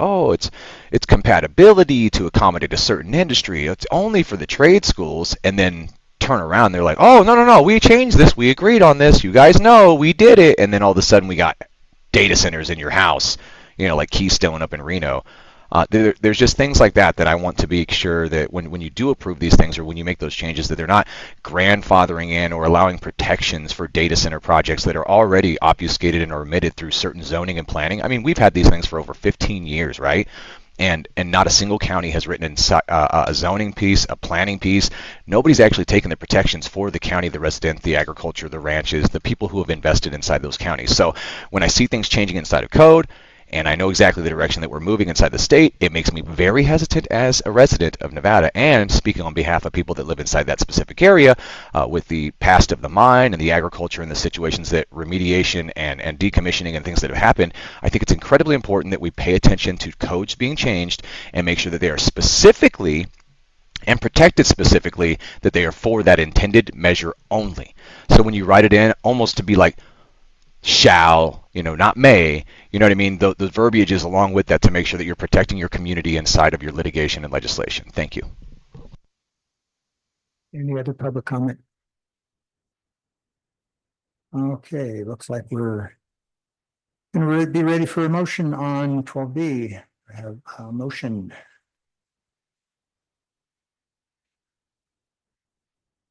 it's compatibility to accommodate a certain industry. It's only for the trade schools, and then turn around, they're like, oh, no, we changed this, we agreed on this, you guys know we did it, and then all of a sudden we got data centers in your house, like Keystone up in Reno. There's just things like that I want to be sure that when you do approve these things or when you make those changes, that they're not grandfathering in or allowing protections for data center projects that are already obfuscated and omitted through certain zoning and planning. I mean, we've had these things for over 15 years, right? And not a single county has written in a zoning piece, a planning piece. Nobody's actually taken the protections for the county, the residents, the agriculture, the ranches, the people who have invested inside those counties. So when I see things changing inside of code, and I know exactly the direction that we're moving inside the state, it makes me very hesitant as a resident of Nevada, and speaking on behalf of people that live inside that specific area, with the past of the mine and the agriculture and the situations that remediation and decommissioning and things that have happened. I think it's incredibly important that we pay attention to codes being changed and make sure that they are specifically and protected specifically, that they are for that intended measure only. So when you write it in, almost to be like, shall, not may, you know what I mean? The verbiage is along with that to make sure that you're protecting your community inside of your litigation and legislation. Thank you. Any other public comment? Okay, looks like we're gonna be ready for a motion on 12B. I have a motion.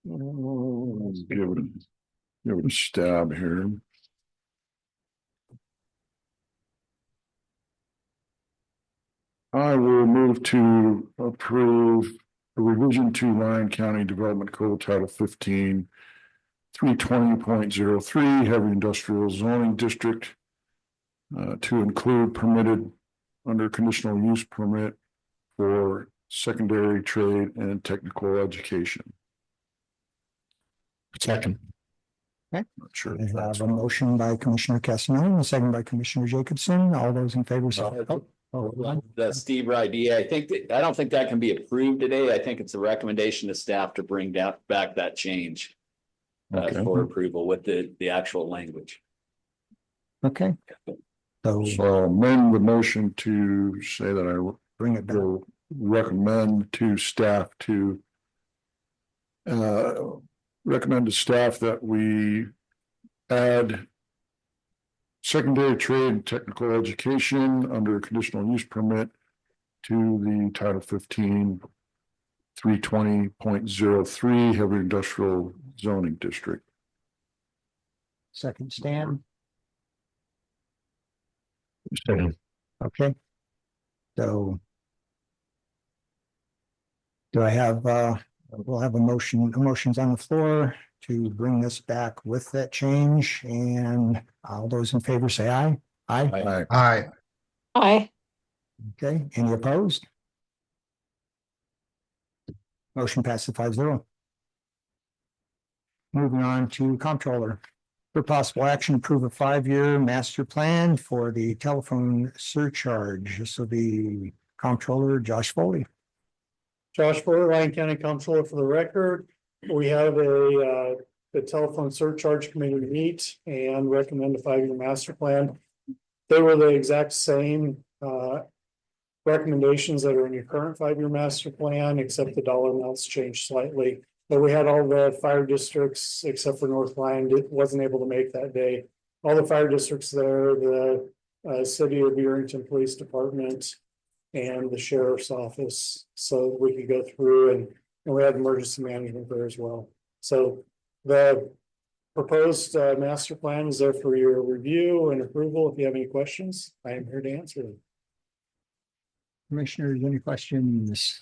Let's give it a stab here. I will move to approve a revision to Lyon County Development Code Title 15, 320.03 Heavy Industrial Zoning District, to include permitted under conditional use permit for secondary trade and technical education. Second. Okay. Not sure. I have a motion by Commissioner Castellano and a second by Commissioner Jacobson. All those in favor say aye. The Steve idea, I don't think that can be approved today. I think it's a recommendation to staff to bring back that change for approval with the actual language. Okay. So I'll amend the motion to say that I Bring it back. will recommend to staff that we add secondary trade and technical education under conditional use permit to the Title 15, 320.03 Heavy Industrial Zoning District. Second, Stan. Second. Okay. So do I have, we'll have motions on the floor to bring this back with that change, and all those in favor say aye. Aye. Aye. Aye. Okay, any opposed? Motion passes 5-0. Moving on to comptroller. For possible action, approve a 5-year master plan for the telephone surcharge. This will be comptroller Josh Foley. Josh Fuller, Lyon County Comptroller for the record. We have the telephone surcharge committee to meet and recommend a 5-year master plan. They were the exact same recommendations that are in your current 5-year master plan, except the dollar amounts changed slightly. But we had all the fire districts, except for North Lyon, wasn't able to make that day. All the fire districts there, the City of Yerington Police Department, and the sheriff's office, so we could go through and we had emergency management there as well. So the proposed master plan is there for your review and approval. If you have any questions, I am here to answer them. Commissioners, any questions?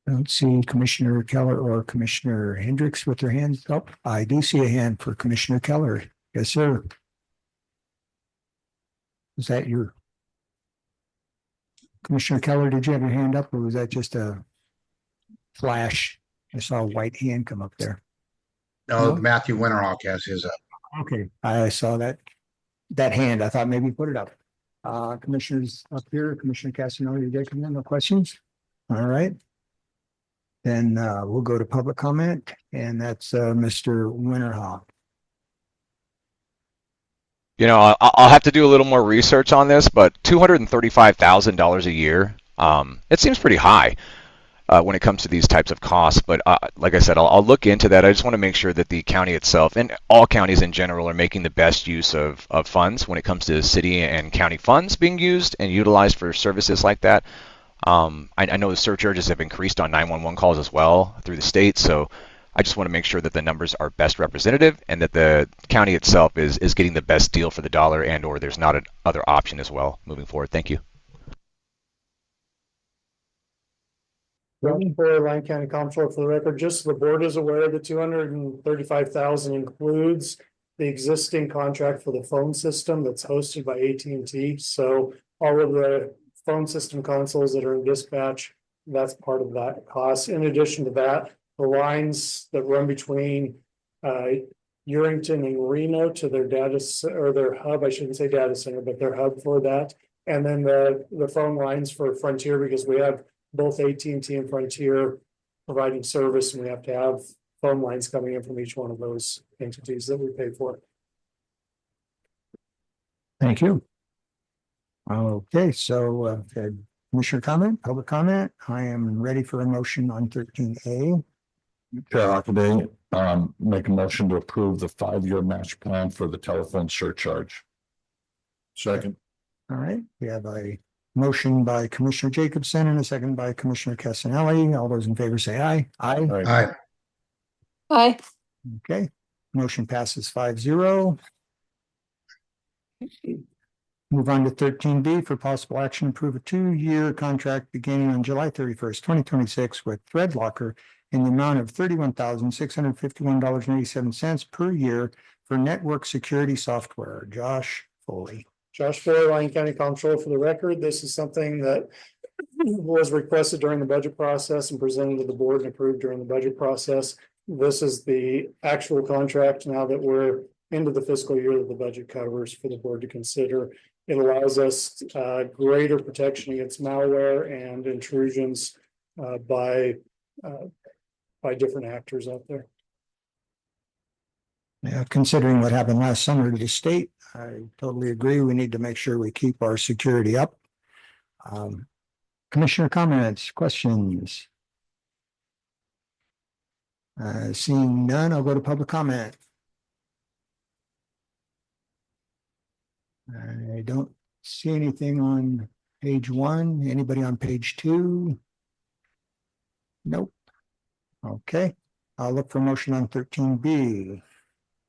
I don't see Commissioner Keller or Commissioner Hendricks with their hands up. I do see a hand for Commissioner Keller. Yes, sir. Is that your? Commissioner Keller, did you have your hand up or was that just a flash? I saw a white hand come up there. No, No? Matthew Winterhawk has his up. Okay, I saw that hand. I thought maybe you put it up. Commissioners up here, Commissioner Casanova, you guys have no questions? All right. Then we'll go to public comment, and that's Mr. Winterhawk. You know, I'll have to do a little more research on this, but $235,000 a year, it seems pretty high when it comes to these types of costs. But like I said, I'll look into that. I just want to make sure that the county itself and all counties in general are making the best use of funds when it comes to city and county funds being used and utilized for services like that. I know the surcharges have increased on 911 calls as well through the state, so I just want to make sure that the numbers are best representative and that the county itself is getting the best deal for the dollar, and or there's not another option as well moving forward. Thank you. Running for Lyon County Comptroller, for the record, just so the board is aware, the 235,000 includes the existing contract for the phone system that's hosted by AT&T. So all of the phone system consoles that are in dispatch, that's part of that cost. In addition to that, the lines that run between Urington and Reno to their or their hub, I shouldn't say data center, but their hub for that. And then the phone lines for Frontier, because we have both AT&T and Frontier providing service, and we have to have phone lines coming in from each one of those entities that we pay for. Thank you. Okay, so Commissioner comment, public comment. I am ready for a motion on 13A. Chair today, make a motion to approve the 5-year match plan for the telephone surcharge. Second. All right, we have a motion by Commissioner Jacobson and a second by Commissioner Casanelli. All those in favor say aye. Aye. Aye. Aye. Okay, motion passes 5-0. Move on to 13B for possible action, approve a 2-year contract beginning on July 31st, 2026 with ThreadLocker in the amount of $31,651.87 per year for network security software. Josh Foley. Josh Foley, Lyon County Comptroller, for the record. This is something that was requested during the budget process and presented to the board and approved during the budget process. This is the actual contract now that we're into the fiscal year that the budget covers for the board to consider. It allows us greater protection against malware and intrusions by different actors out there. Yeah, considering what happened last summer to the state, I totally agree. We need to make sure we keep our security up. Commissioner comments, questions? Seeing none, I'll go to public comment. I don't see anything on page 1. Anybody on page 2? Nope. Okay, I'll look for motion on 13B.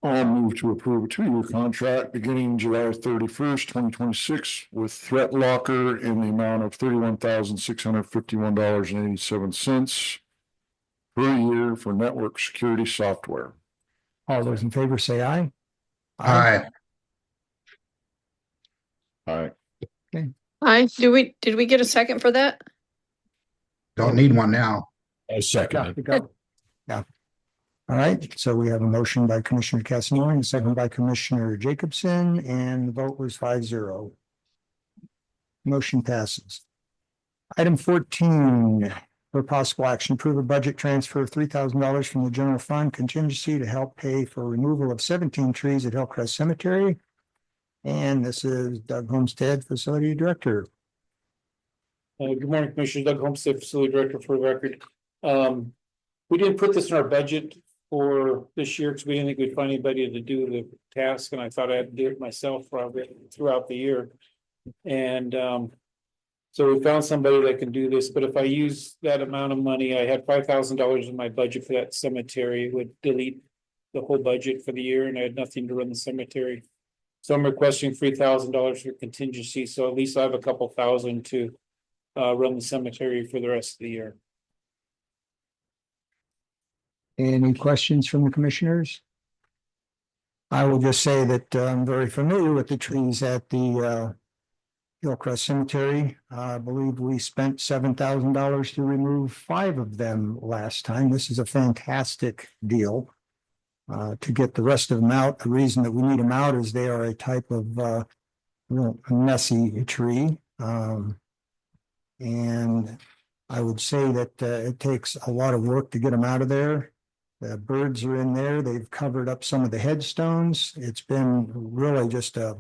I'll move to approve a 2-year contract beginning July 31st, 2026 with ThreadLocker in the amount of $31,651.87 per year for network security software. All those in favor say aye. Aye. Aye. Aye. Did we get a second for that? Don't need one now. I second it. Yeah. All right, so we have a motion by Commissioner Casanova and a second by Commissioner Jacobson, and the vote was 5-0. Motion passes. Item 14, for possible action, approve a budget transfer of $3,000 from the general fund contingency to help pay for removal of 17 trees at Hillcrest Cemetery. And this is Doug Homestead, Facility Director. Good morning, Commissioner. Doug Homestead, Facility Director, for the record. We didn't put this in our budget for this year because we didn't think we'd find anybody to do the task, and I thought I had to do it myself throughout the year. And so we found somebody that can do this, but if I use that amount of money, I had $5,000 in my budget for that cemetery, it would delete the whole budget for the year, and I had nothing to run the cemetery. So I'm requesting $3,000 for contingency, so at least I have a couple thousand to run the cemetery for the rest of the year. Any questions from the commissioners? I will just say that I'm very familiar with the trees at the Hillcrest Cemetery. I believe we spent $7,000 to remove 5 of them last time. This is a fantastic deal. To get the rest of them out. The reason that we need them out is they are a type of real messy tree. And I would say that it takes a lot of work to get them out of there. The birds are in there. They've covered up some of the headstones. It's been really just a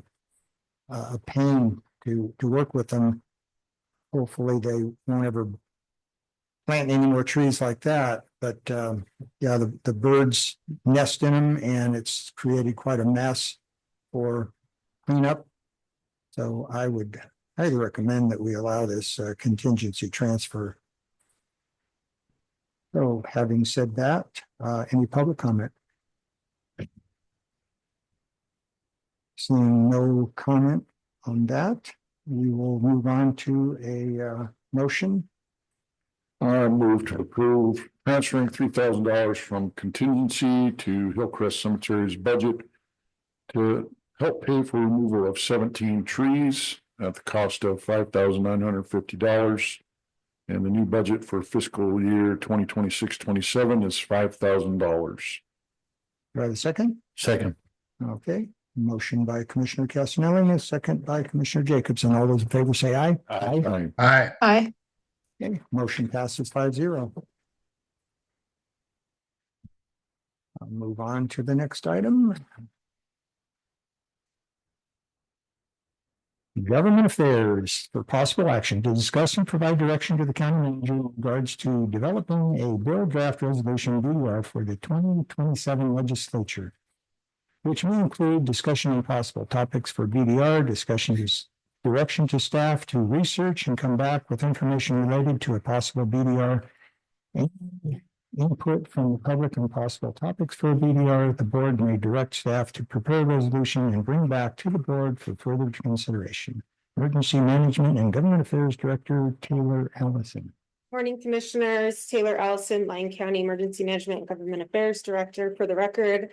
pain to work with them. Hopefully they won't ever plant any more trees like that. But yeah, the birds nest in them and it's created quite a mess for cleanup. So I would highly recommend that we allow this contingency transfer. So having said that, any public comment? Seeing no comment on that, we will move on to a motion. I move to approve transferring $3,000 from contingency to Hillcrest Cemetery's budget to help pay for removal of 17 trees at the cost of $5,950. And the new budget for fiscal year 2026-27 is $5,000. Do I have a second? Second. Okay, motion by Commissioner Casanelli, and a second by Commissioner Jacobson. All those in favor say aye. Aye. Aye. Aye. Okay, motion passes 5-0. I'll move on to the next item. Government affairs for possible action to discuss and provide direction to the county manager in regards to developing a bill draft resolution BDR for the 2027 legislature, which may include discussion on possible topics for BDR, discussion is direction to staff to research and come back with information related to a possible BDR, and input from the public on possible topics for a BDR. The board may direct staff to prepare a resolution and bring back to the board for further consideration. Emergency Management and Government Affairs Director Taylor Allison. Morning, Commissioners. Taylor Allison, Lyon County Emergency Management and Government Affairs Director. For the record,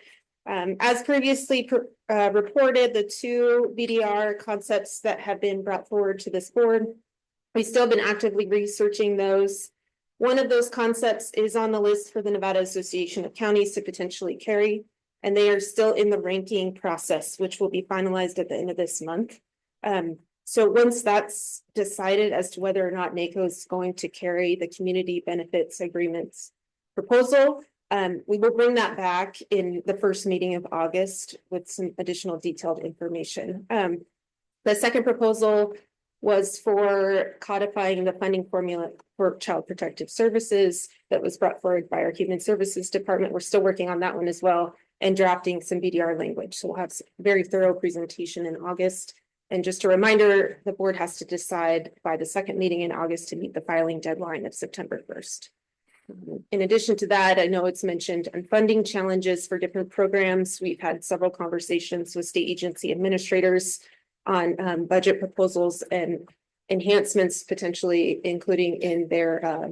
as previously reported, the 2 BDR concepts that have been brought forward to this board, we've still been actively researching those. One of those concepts is on the list for the Nevada Association of Counties to potentially carry, and they are still in the ranking process, which will be finalized at the end of this month. So once that's decided as to whether or not NACO is going to carry the community benefits agreements proposal, we will bring that back in the first meeting of August with some additional detailed information. The second proposal was for codifying the funding formula for Child Protective Services that was brought forward by our Human Services Department. We're still working on that one as well and drafting some BDR language. So we'll have some very thorough presentation in August. And just a reminder, the board has to decide by the second meeting in August to meet the filing deadline of September 1st. In addition to that, I know it's mentioned on funding challenges for different programs. We've had several conversations with state agency administrators on budget proposals and enhancements, potentially including in their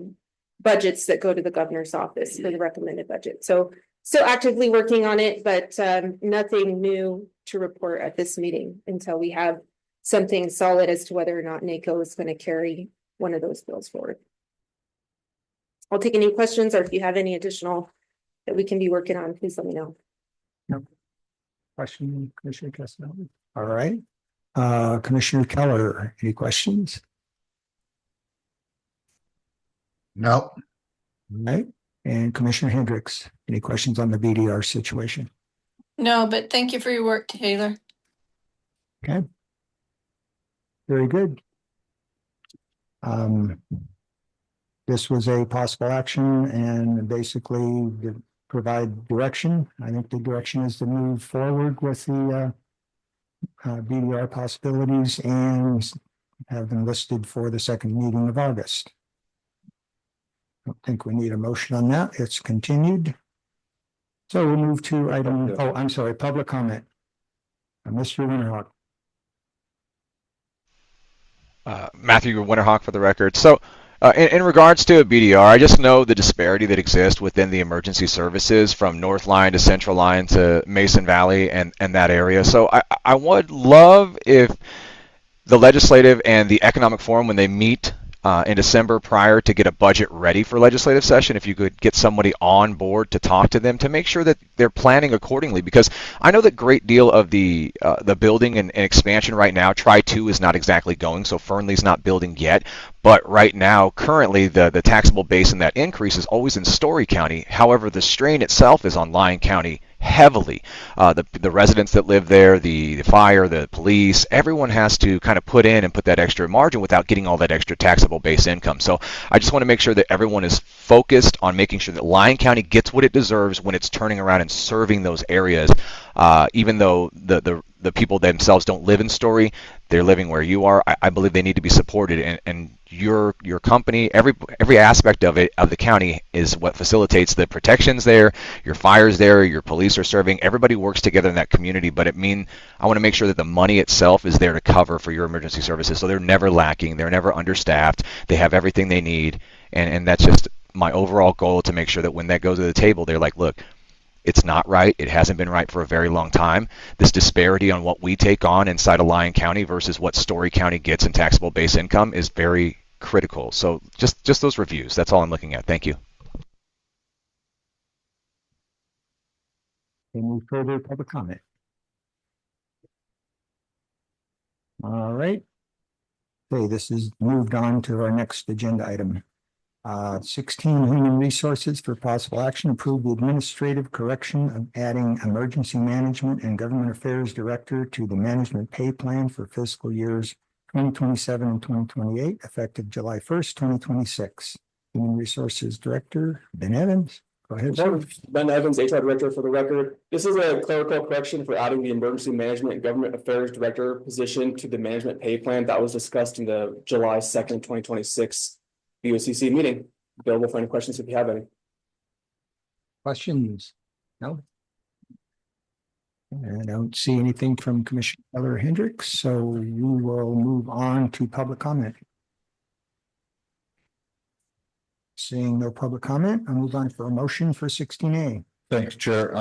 budgets that go to the governor's office for the recommended budget. So still actively working on it, but nothing new to report at this meeting until we have something solid as to whether or not NACO is going to carry one of those bills forward. I'll take any questions, or if you have any additional that we can be working on, please let me know. No question, Commissioner Casanelli. All right. Commissioner Keller, any questions? No. All right. And Commissioner Hendricks, any questions on the BDR situation? No, but thank you for your work, Taylor. Okay. Very good. This was a possible action and basically to provide direction. I think the direction is to move forward with the BDR possibilities and have them listed for the second meeting of August. I don't think we need a motion on that. It's continued. So we'll move to item, oh, I'm sorry, public comment. Mr. Winterhawk. Matthew Winterhawk for the record. So in regards to a BDR, I just know the disparity that exists within the emergency services from North Lyon to Central Lyon to Mason Valley and that area. So I would love if the legislative and the economic forum, when they meet in December prior to get a budget ready for legislative session, if you could get somebody on board to talk to them to make sure that they're planning accordingly, because I know that great deal of the building and expansion right now, Tri-2 is not exactly going, so Fernley's not building yet, but right now, currently, the taxable base in that increase is always in Story County. However, the strain itself is on Lyon County heavily. The residents that live there, the fire, the police, everyone has to kind of put in and put that extra margin without getting all that extra taxable base income. So I just want to make sure that everyone is focused on making sure that Lyon County gets what it deserves when it's turning around and serving those areas. Even though the people themselves don't live in Story, they're living where you are. I believe they need to be supported, and your company, every aspect of it, of the county, is what facilitates the protections there, your fires there, your police are serving. Everybody works together in that community, but I want to make sure that the money itself is there to cover for your emergency services, so they're never lacking, they're never understaffed, they have everything they need, and that's just my overall goal, to make sure that when that goes to the table, they're like, look, it's not right. It hasn't been right for a very long time. This disparity on what we take on inside of Lyon County versus what Story County gets in taxable base income is very critical. So just those reviews. That's all I'm looking at. Thank you. Any further public comment? All right. Okay, this is moved on to our next agenda item. 16, Human Resources for possible action, approve the administrative correction of adding Emergency Management and Government Affairs Director to the management pay plan for fiscal years 2027 and 2028, effective July 1st, 2026. Human Resources Director, Ben Evans. Go ahead, sir. Ben Evans, HR Director for the record. This is a clerical correction for adding the Emergency Management and Government Affairs Director position to the management pay plan that was discussed in the July 2nd, 2026 BOCC meeting. Available for any questions if you have any. Questions? No? I don't see anything from Commissioner Keller Hendricks, so we will move on to public comment. Seeing no public comment, I'll move on for a motion for 16A. Thanks, Chair.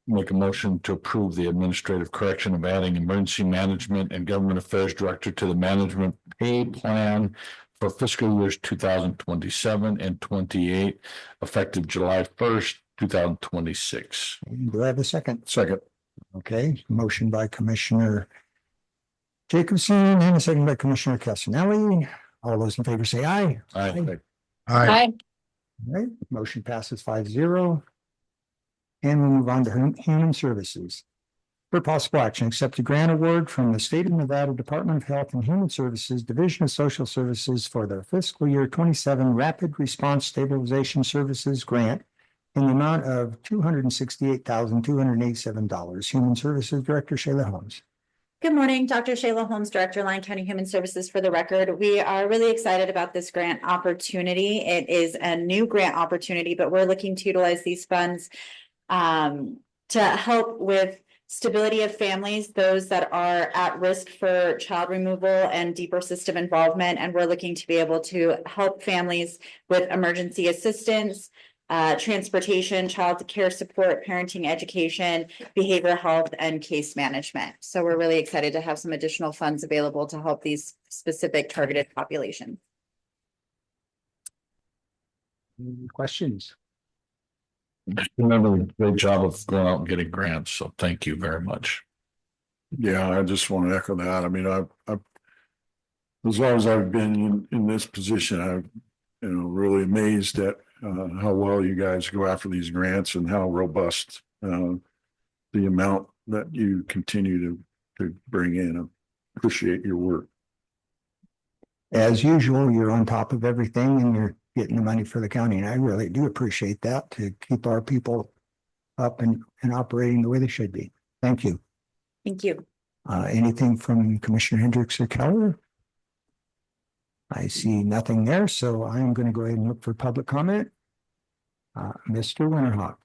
Make a motion to approve the administrative correction of adding Emergency Management and Government Affairs Director to the management pay plan for fiscal years 2027 and 28, effective July 1st, 2026. Do I have a second? Second. Okay, motion by Commissioner Jacobson and a second by Commissioner Casanelli. All those in favor say aye. Aye. Hi. All right, motion passes 5-0. And we move on to Human Services. For possible action, accept a grant award from the State of Nevada Department of Health and Human Services, Division of Social Services for their fiscal year 27 Rapid Response Stabilization Services grant in the amount of $268,287. Human Services Director Shayla Holmes. Good morning, Dr. Shayla Holmes, Director, Lyon County Human Services. For the record, we are really excited about this grant opportunity. It is a new grant opportunity, but we're looking to utilize these funds to help with stability of families, those that are at risk for child removal and deeper system involvement. And we're looking to be able to help families with emergency assistance, transportation, child care support, parenting education, behavioral health, and case management. So we're really excited to have some additional funds available to help these specific targeted populations. Any questions? Remember the great job of going out and getting grants, so thank you very much. Yeah, I just want to echo that. I mean, I've as long as I've been in this position, I'm really amazed at how well you guys go after these grants and how robust the amount that you continue to bring in. I appreciate your work. As usual, you're on top of everything and you're getting the money for the county. And I really do appreciate that, to keep our people up and operating the way they should be. Thank you. Thank you. Anything from Commissioner Hendricks or Keller? I see nothing there, so I'm going to go ahead and look for public comment. Mr. Winterhawk.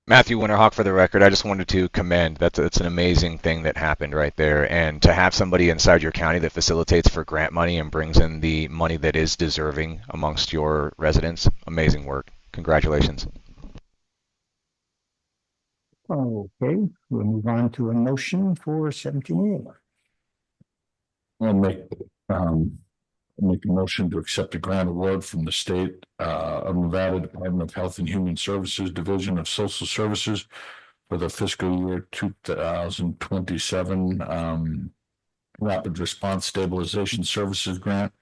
Matthew Winterhawk for the record. I just wanted to commend that's an amazing thing that happened right there, and to have somebody inside your county that facilitates for grant money and brings in the money that is deserving amongst your residents. Amazing work. Congratulations. Okay, we'll move on to a motion for 17A. I'll make a motion to accept a grant award from the state of Nevada Department of Health and Human Services Division of Social Services for the fiscal year 2027 Rapid Response Stabilization Services Grant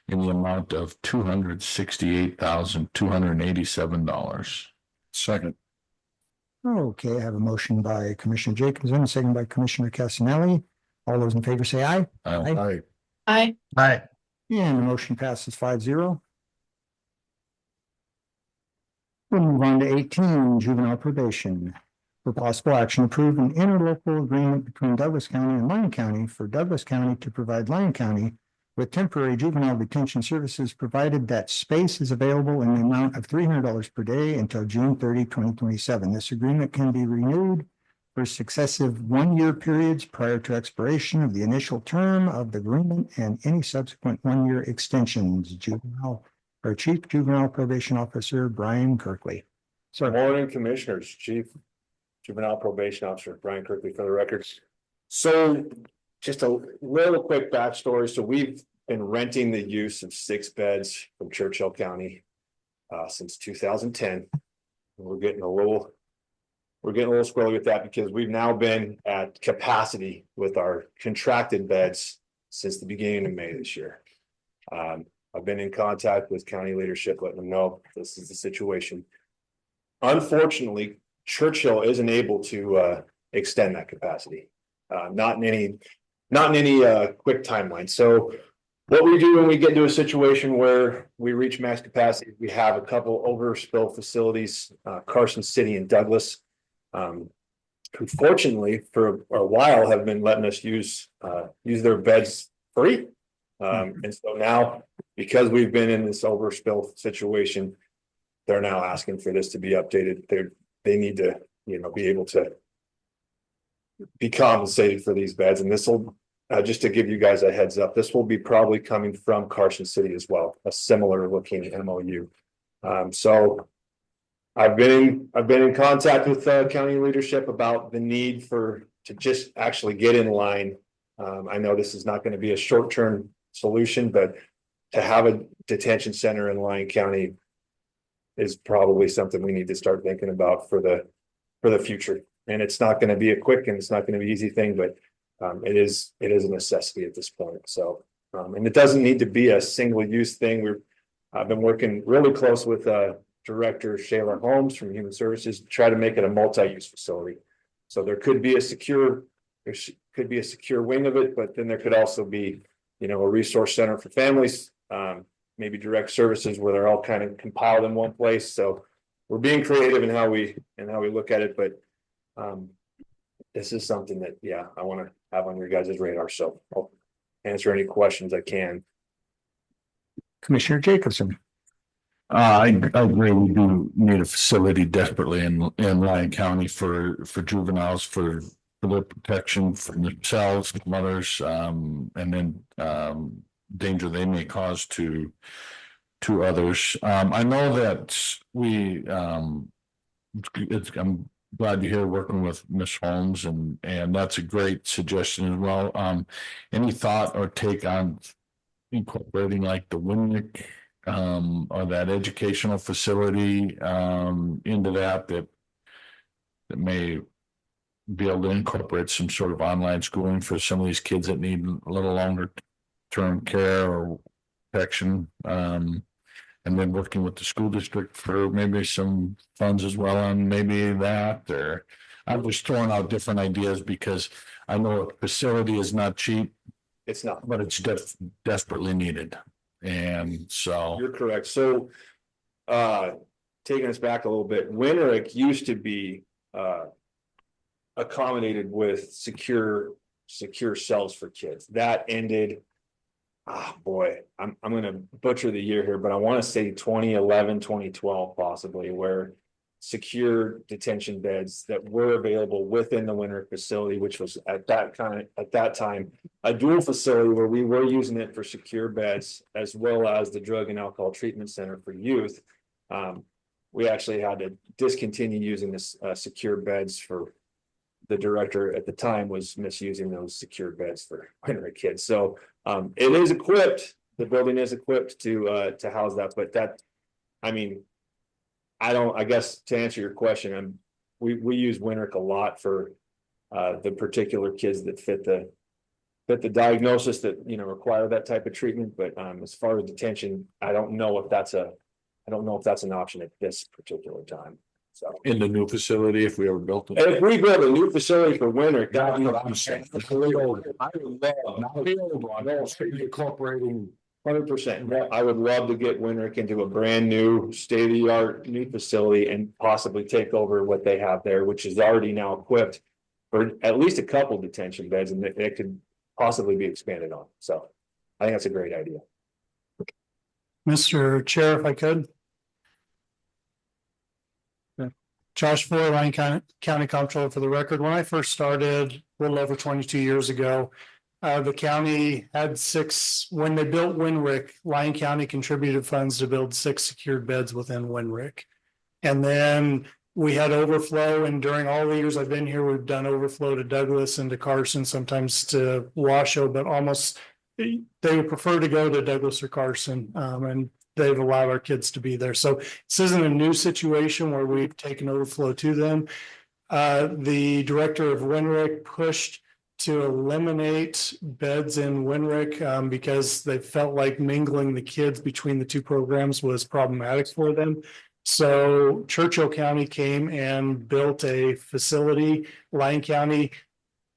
in the amount of $268,287. Second. Okay, I have a motion by Commissioner Jacobson, a second by Commissioner Casanelli. All those in favor say aye. Aye. Aye. Aye. And the motion passes 5-0. We'll move on to 18, juvenile probation. For possible action, approve an interlocal agreement between Douglas County and Lyon County for Douglas County to provide Lyon County with temporary juvenile detention services, provided that space is available in the amount of $300 per day until June 30, 2027. This agreement can be renewed for successive one-year periods prior to expiration of the initial term of the agreement and any subsequent one-year extensions. Chief Juvenile Probation Officer Brian Kirkley. Good morning, Commissioners. Chief Juvenile Probation Officer Brian Kirkley for the records. So just a little quick backstory. So we've been renting the use of 6 beds from Churchill County since 2010. We're getting a little squirrely with that because we've now been at capacity with our contracted beds since the beginning of May this year. I've been in contact with county leadership, letting them know this is the situation. Unfortunately, Churchill isn't able to extend that capacity, not in any quick timeline. So what we do when we get into a situation where we reach max capacity, we have a couple overspill facilities, Carson City and Douglas, who fortunately for a while have been letting us use their beds free. And so now, because we've been in this overspill situation, they're now asking for this to be updated. They need to, be able to be compensated for these beds. And this will, just to give you guys a heads up, this will be probably coming from Carson City as well, a similar looking MOU. So I've been in contact with county leadership about the need to just actually get in line. I know this is not going to be a short-term solution, but to have a detention center in Lyon County is probably something we need to start thinking about for the future. And it's not going to be a quick and it's not going to be an easy thing, but it is a necessity at this point. So and it doesn't need to be a single use thing. I've been working really close with Director Shayla Holmes from Human Services to try to make it a multi-use facility. So there could be a secure wing of it, but then there could also be, a resource center for families, maybe direct services where they're all kind of compiled in one place. So we're being creative in how we look at it, but this is something that, I want to have on your guys' radar. So I'll answer any questions I can. Commissioner Jacobson. I agree. We do need a facility desperately in Lyon County for juveniles for their protection from themselves, from others, and then danger they may cause to others. I know that I'm glad to hear working with Ms. Holmes, and that's a great suggestion as well. Any thought or take on incorporating like the WINIC or that educational facility into that may be able to incorporate some sort of online schooling for some of these kids that need a little longer term care or protection, and then working with the school district for maybe some funds as well on maybe that, or I'm just throwing out different ideas because I know a facility is not cheap. It's not, but it's desperately needed. And so you're correct. So taking us back a little bit, Winterick used to be accommodated with secure cells for kids. That ended, I'm going to butcher the year here, but I want to say 2011, 2012 possibly, where secure detention beds that were available within the Winterick facility, which was at that time a dual facility where we were using it for secure beds as well as the drug and alcohol treatment center for youth. We actually had to discontinue using this secure beds for the director at the time was misusing those secure beds for Winterick kids. So It is equipped, the building is equipped to house that, but that, I mean. I guess to answer your question, we use Winrick a lot for the particular kids that fit the diagnosis that, you know, require that type of treatment, but as far as detention, I don't know if that's an option at this particular time. So In the new facility, if we ever built it. if we build a new facility for Winrick, That's that what I'm saying. The old one. I would love, Not the old one, those incorporating. 100%. I would love to get Winrick into a brand new state-of-the-art new facility and possibly take over what they have there, which is already now equipped for at least a couple detention beds, and it could possibly be expanded on. So I think that's a great idea. Mr. Chair, if I could. Josh Fuller, Lyon County Comptroller for the record. When I first started a little over 22 years ago, the county had when they built Winrick, Lyon County contributed funds to build 6 secured beds within Winrick. And then we had overflow, and during all the years I've been here, we've done overflow to Douglas and to Carson, sometimes to Washoe, but almost they would prefer to go to Douglas or Carson, and they've allowed our kids to be there. So this isn't a new situation where we've taken overflow to them. The director of Winrick pushed to eliminate beds in Winrick because they felt like mingling the kids between the two programs was problematic for them. So Churchill County came and built a facility. Lyon County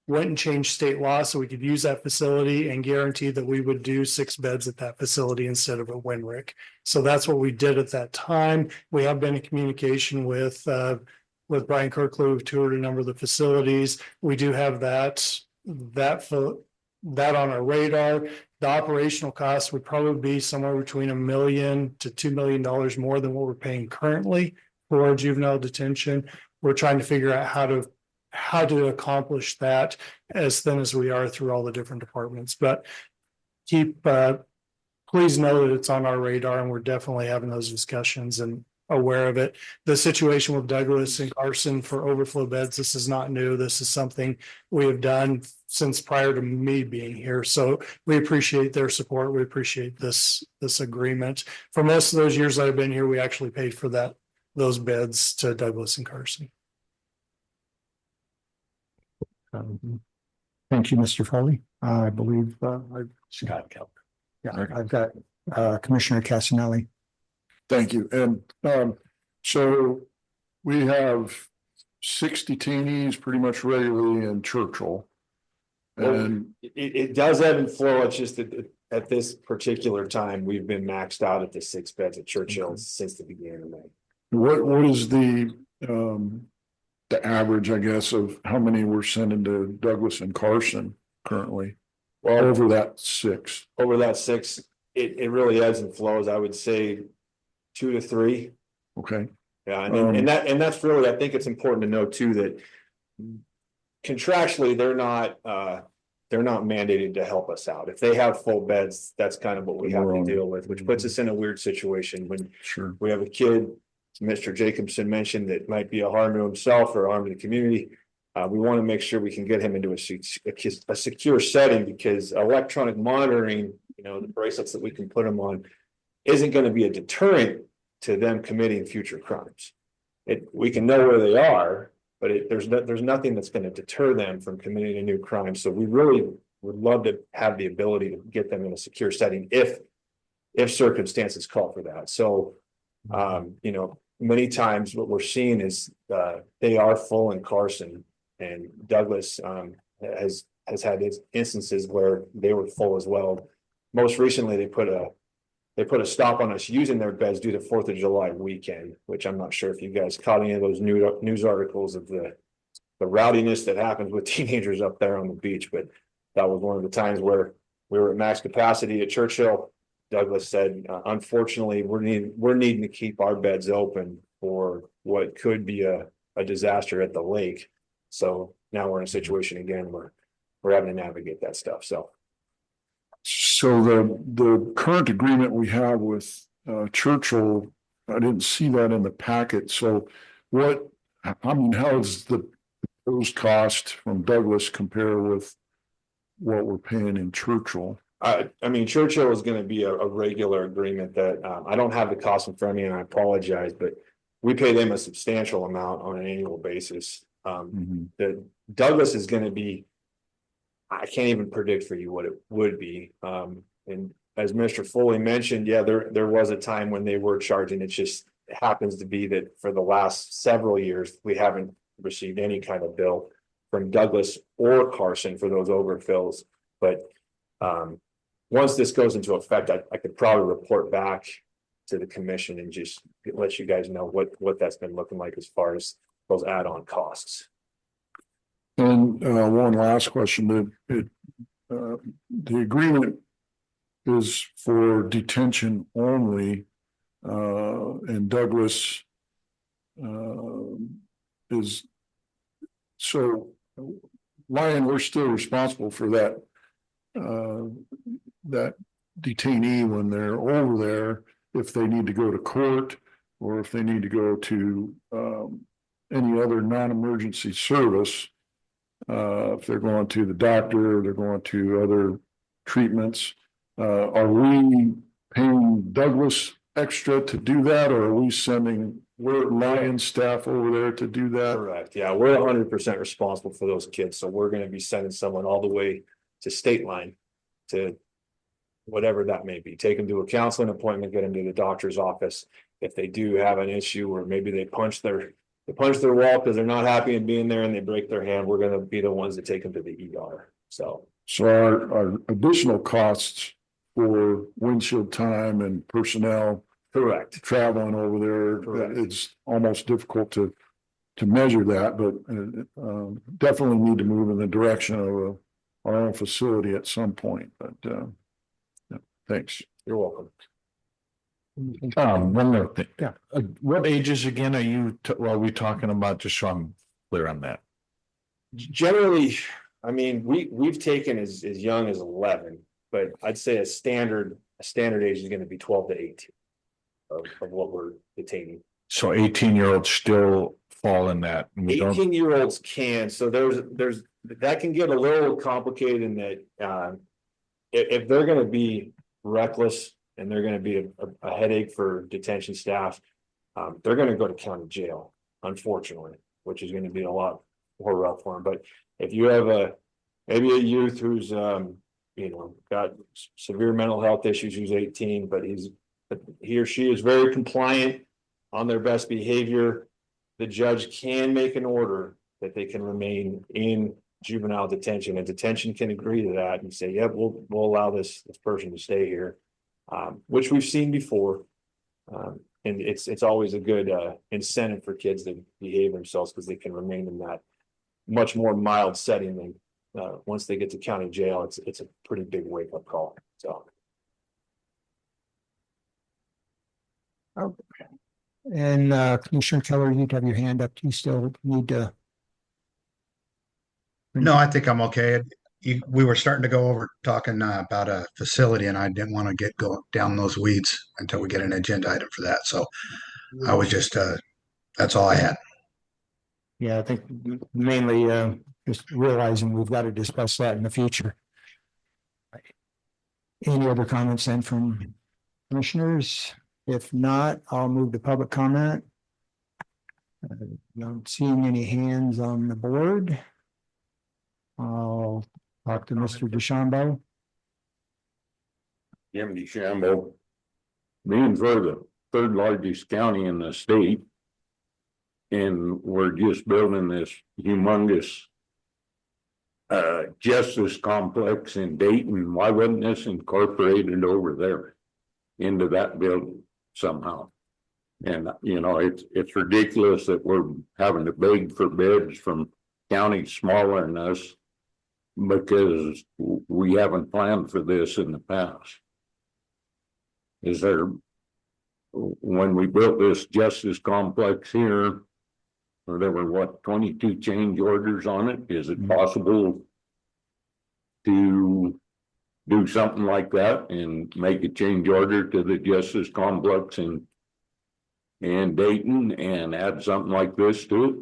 went and changed state law so we could use that facility and guarantee that we would do 6 beds at that facility instead of at Winrick. So that's what we did at that time. We have been in communication with Brian Kirkland. We've toured a number of the facilities. We do have that on our radar. The operational cost would probably be somewhere between $1 million to $2 million more than what we're paying currently for juvenile detention. We're trying to figure out how to accomplish that as thin as we are through all the different departments. But please know that it's on our radar, and we're definitely having those discussions and aware of it. The situation with Douglas and Carson for overflow beds, this is not new. This is something we have done since prior to me being here. So we appreciate their support. We appreciate this agreement. For most of those years that I've been here, we actually paid for those beds to Douglas and Carson. Thank you, Mr. Foley. I believe Scott Kelp. Yeah, I've got Commissioner Casanelli. Thank you. And so we have 6 detainees pretty much regularly in Churchill. And it does ebb and flow. It's just that at this particular time, we've been maxed out at the 6 beds at Churchill since the beginning of May. what is the average, I guess, of how many we're sending to Douglas and Carson currently? Well, over that 6. Over that 6, it really ebbs and flows. I would say 2 to 3. Okay. Yeah, and that's really, I think it's important to know too that contractually they're not mandated to help us out. If they have full beds, that's kind of what we have to deal with, which puts us in a weird situation when we have a kid, Mr. Jacobson mentioned, that might be a harm to himself or a harm to the community. We want to make sure we can get him into a secure setting, because electronic monitoring, the bracelets that we can put them on, isn't going to be a deterrent to them committing future crimes. We can know where they are, but there's nothing that's going to deter them from committing a new crime. So we really would love to have the ability to get them in a secure setting if circumstances call for that. So, many times what we're seeing is they are full in Carson, and Douglas has had instances where they were full as well. Most recently, they put a stop on us using their beds due to 4th of July weekend, which I'm not sure if you guys caught any of those news articles of the rowdiness that happens with teenagers up there on the beach. But that was one of the times where we were at max capacity at Churchill. Douglas said, unfortunately, we're needing to keep our beds open for what could be a disaster at the lake. So now we're in a situation again where we're having to navigate that stuff. So the current agreement we have with Churchill, I didn't see that in the packet. So how does those costs from Douglas compare with what we're paying in Churchill? I mean, Churchill is gonna be a regular agreement that, I don't have the cost in front of me and I apologize, but we pay them a substantial amount on an annual basis. The Douglas is gonna be, I can't even predict for you what it would be. And as Mr. Foley mentioned, yeah, there was a time when they were charging. It just happens to be that for the last several years, we haven't received any kind of bill from Douglas or Carson for those overfills. But once this goes into effect, I could probably report back to the commission and just let you guys know what that's been looking like as far as those add-on costs. And one last question, the agreement is for detention only, and Douglas is, so Lyon, we're still responsible for that, that detainee when they're over there, if they need to go to court or if they need to go to any other non-emergency service. If they're going to the doctor, or they're going to other treatments, are we paying Douglas extra to do that, or are we sending Lyon staff over there to do that? Correct. Yeah, we're 100% responsible for those kids. So we're going to be sending someone all the way to state line to whatever that may be. Take them to a counseling appointment, get them to the doctor's office. If they do have an issue, or maybe they punch their wall because they're not happy in being there and they break their hand, we're going to be the ones that take them to the ER. So our additional costs for windshield time and personnel, correct, traveling over there, correct. It's almost difficult to measure that, but definitely need to move in the direction of our own facility at some point. But yeah, thanks. You're welcome. One more thing. Yeah. What ages again are we talking about? Just so I'm clear on that. Generally, I mean, we've taken as young as 11, but I'd say a standard age is going to be 12 to 18 of what we're detaining. So 18-year-olds still fall in that. 18-year-olds can. So there's that can get a little complicated in that if they're going to be reckless and they're going to be a headache for detention staff, they're going to go to county jail, unfortunately, which is going to be a lot more rough for them. But if you have maybe a youth who's got severe mental health issues, who's 18, but he or she is very compliant on their best behavior, the judge can make an order that they can remain in juvenile detention, and detention can agree to that and say, yep, we'll allow this person to stay here, which we've seen before. And it's always a good incentive for kids to behave themselves because they can remain in that much more mild setting than once they get to county jail. It's a pretty big wake up call. So. Okay. And Commissioner Keller, you have your hand up. You still need to. No, I think I'm okay. We were starting to go over talking about a facility, and I didn't want to go down those weeds until we get an agenda item for that. So I was just that's all I had. Yeah, I think mainly just realizing we've got to discuss that in the future. Any other comments then from commissioners? If not, I'll move to public comment. Not seeing any hands on the board. I'll talk to Mr. DeChambeau. Jim DeChambeau, being for the third largest county in the state, and we're just building this humongous justice complex in Dayton. Why wasn't this incorporated over there into that building somehow? And it's ridiculous that we're having to beg for bids from counties smaller than us because we haven't planned for this in the past. When we built this justice complex here, there were 22 change orders on it. Is it possible to do something like that and make a change order to the justice complex in Dayton and add something like this to it?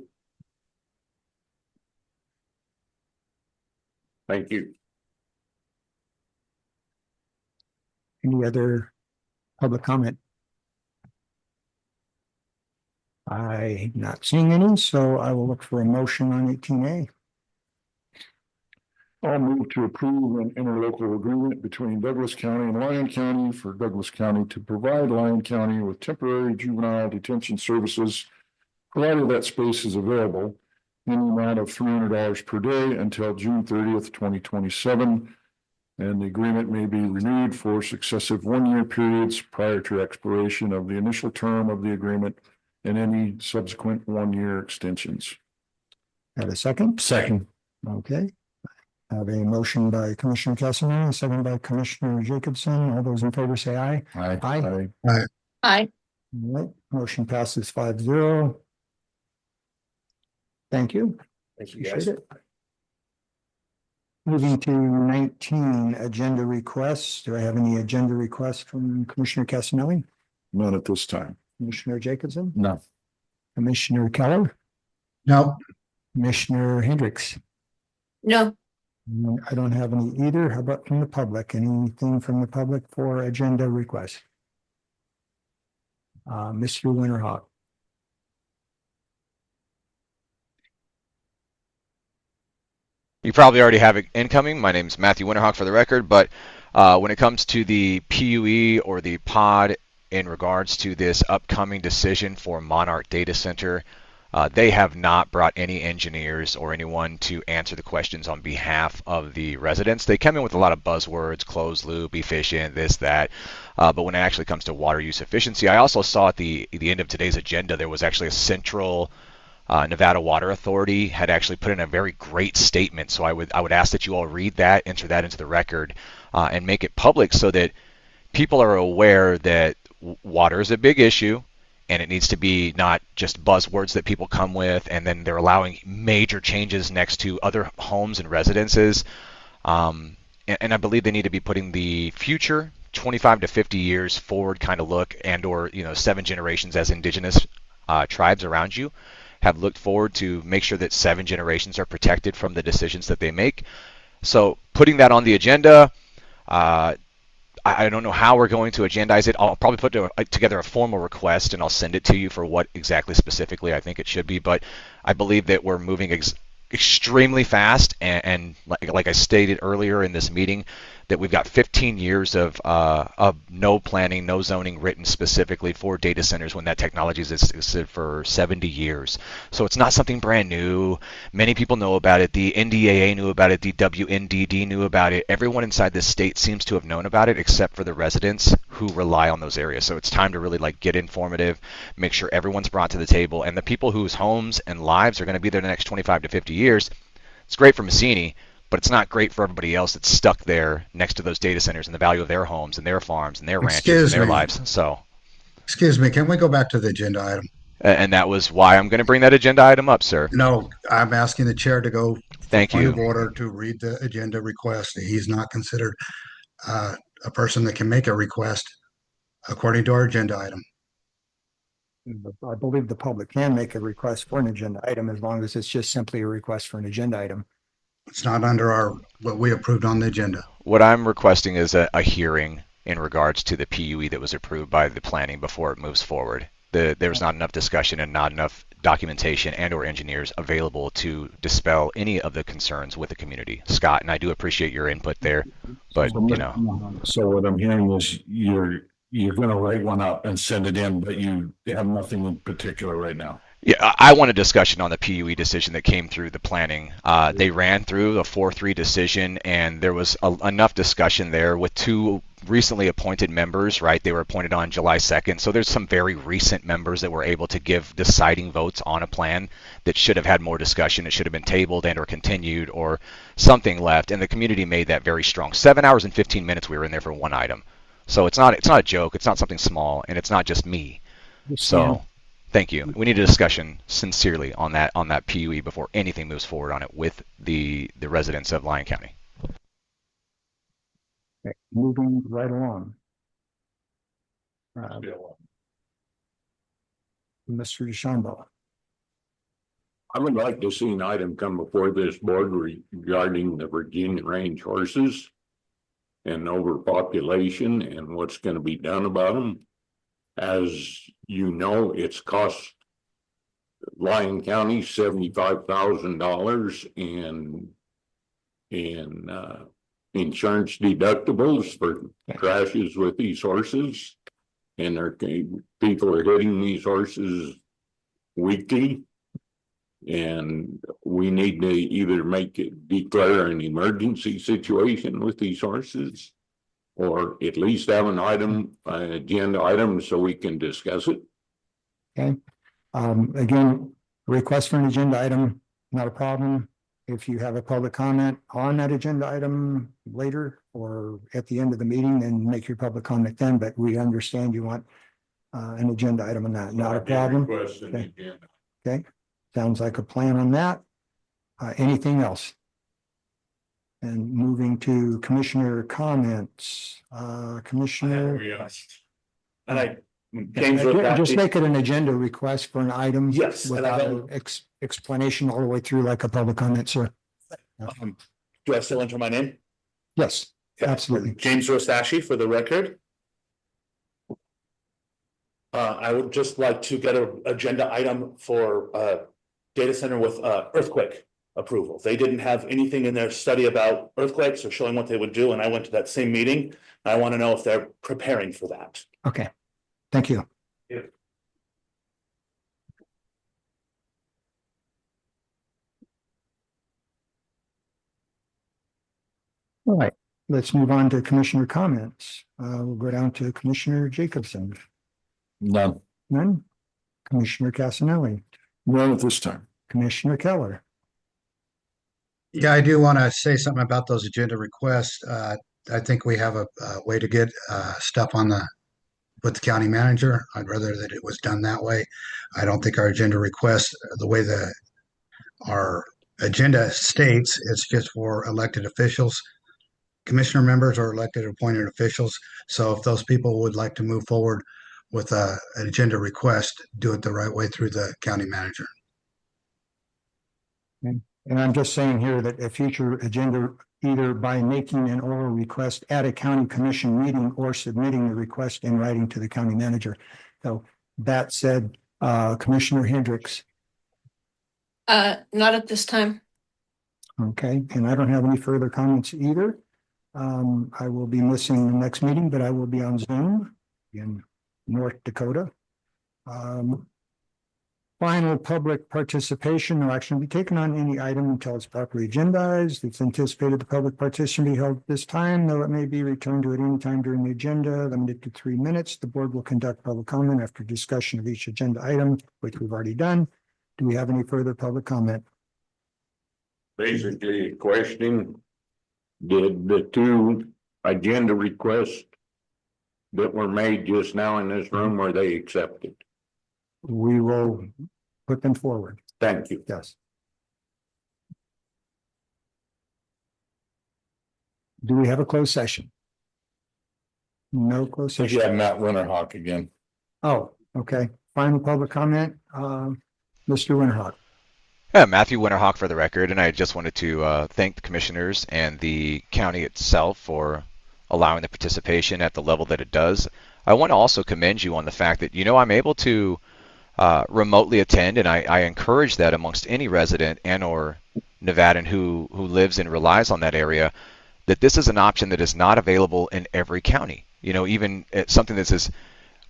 Thank you. Any other public comment? I'm not seeing any, so I will look for a motion on 18A. I'll move to approve an interlocal agreement between Douglas County and Lyon County for Douglas County to provide Lyon County with temporary juvenile detention services, provided that space is available, in the amount of $300 per day until June 30th, 2027. And the agreement may be renewed for successive one-year periods prior to expiration of the initial term of the agreement and any subsequent one-year extensions. Have a second? Second. Okay. I have a motion by Commissioner Castellano, second by Commissioner Jacobson. All those in favor say aye. Aye. Aye. Aye. All right, motion passes 5-0. Thank you. Thank you, Appreciate guys. it. Moving to 19, agenda requests. Do I have any agenda requests from Commissioner Castellano? None at this time. Commissioner Jacobson? No. Commissioner Keller? No, Commissioner Hendricks? No. No, I don't have any either. How about from the public? Anything from the public for agenda requests? Mr. Winterhawk. You probably already have it incoming. My name is Matthew Winterhawk for the record, but when it comes to the PUE or the pod in regards to this upcoming decision for Monarch Data Center, they have not brought any engineers or anyone to answer the questions on behalf of the residents. They come in with a lot of buzzwords, closed loop, efficient, this, that. But when it actually comes to water use efficiency, I also saw at the end of today's agenda, there was actually a central Nevada Water Authority had actually put in a very great statement. So I would ask that you all read that, enter that into the record, and make it public so that people are aware that water is a big issue. And it needs to be not just buzzwords that people come with, and then they're allowing major changes next to other homes and residences. And I believe they need to be putting the future 25 to 50 years forward kind of look, and or 7 generations as indigenous tribes around you have looked forward to make sure that 7 generations are protected from the decisions that they make. So putting that on the agenda, I don't know how we're going to agendize it. I'll probably put together a formal request and I'll send it to you for what exactly specifically I think it should be. But I believe that we're moving extremely fast, and like I stated earlier in this meeting, that we've got 15 years of no planning, no zoning written specifically for data centers when that technology has existed for 70 years. So it's not something brand new. Many people know about it. The NDAA knew about it. The WNDD knew about it. Everyone inside this state seems to have known about it except for the residents who rely on those areas. So it's time to really get informative, make sure everyone's brought to the table, and the people whose homes and lives are going to be there the next 25 to 50 years. It's great for Massini, but it's not great for everybody else that's stuck there next to those data centers and the value of their homes and their farms and their ranches and their lives. So, excuse me, can we go back to the agenda item? And that was why I'm going to bring that agenda item up, sir. No, I'm asking the chair to go. Thank you. Point of order to read the agenda request. He's not considered a person that can make a request according to our agenda item. I believe the public can make a request for an agenda item as long as it's just simply a request for an agenda item. It's not under what we approved on the agenda. What I'm requesting is a hearing in regards to the PUE that was approved by the planning before it moves forward. There's not enough discussion and not enough documentation and or engineers available to dispel any of the concerns with the community. Scott, and I do appreciate your input there, but So what I'm hearing is you're going to write one up and send it in, but you have nothing in particular right now. Yeah, I want a discussion on the PUE decision that came through the planning. They ran through the 4-3 decision, and there was enough discussion there with 2 recently appointed members, right? They were appointed on July 2nd. So there's some very recent members that were able to give deciding votes on a plan that should have had more discussion. It should have been tabled and or continued or something left. And the community made that very strong. 7 hours and 15 minutes we were in there for one item. So it's not a joke. It's not something small, and it's not just me. So thank you. We need a discussion sincerely on that PUE before anything moves forward on it with the residents of Lyon County. Okay, moving right along. Mr. DeShambo. I would like to see an item come before this board regarding the Virginia range horses. and overpopulation and what's going to be done about them. As you know, it's cost Lyon County $75,000 in insurance deductibles for crashes with these horses. And people are hitting these horses weekly. And we need to either declare an emergency situation with these horses, or at least have an agenda item so we can discuss it. Okay. Again, request for an agenda item, not a problem. If you have a public comment on that agenda item later or at the end of the meeting, then make your public comment then, but we understand you want an agenda item on that, not a problem. Okay. Okay, sounds like a plan on that. Anything else? And moving to commissioner comments, Commissioner. And I. Just make it an agenda request for an item. Yes, and without an explanation all the way through like a public comment, sir. Do I still enter my name? Yes, absolutely. James Rostashi for the record. I would just like to get an agenda item for data center with earthquake approval. They didn't have anything in their study about earthquakes or showing what they would do, and I went to that same meeting. I want to know if they're preparing for that. Okay, thank you. Yeah. All right, let's move on to commissioner comments. We'll go down to Commissioner Jacobson. None. None. Commissioner Casanelli. None at this time. Commissioner Keller. Yeah, I do want to say something about those agenda requests. I think we have a way to get stuff on with the county manager. I'd rather that it was done that way. I don't think our agenda requests, the way our agenda states, it's just for elected officials. Commissioner members are elected appointed officials. So if those people would like to move forward with an agenda request, do it the right way through the county manager. And I'm just saying here that a future agenda, either by making an oral request at a county commission meeting or submitting the request in writing to the county manager. So that said, Commissioner Hendricks. Not at this time. Okay, and I don't have any further comments either. I will be missing the next meeting, but I will be on Zoom in North Dakota. Final public participation, no action will be taken on any item until it's properly agendized. It's anticipated the public participation will be held at this time, though it may be returned to at any time during the agenda, limited to 3 minutes. The board will conduct public comment after discussion of each agenda item, which we've already done. Do we have any further public comment? Basically, a question, did the 2 agenda requests that were made just now in this room, were they accepted? We will put them forward. Thank you. Yes. Do we have a closed session? No closed So session. you have Matt Winterhawk again. Oh, okay. Final public comment, Mr. Winterhawk. Yeah, Matthew Winterhawk for the record, and I just wanted to thank the commissioners and the county itself for allowing the participation at the level that it does. I want to also commend you on the fact that, I'm able to remotely attend, and I encourage that amongst any resident and or Nevadan who lives and relies on that area, that this is an option that is not available in every county. Even something that's as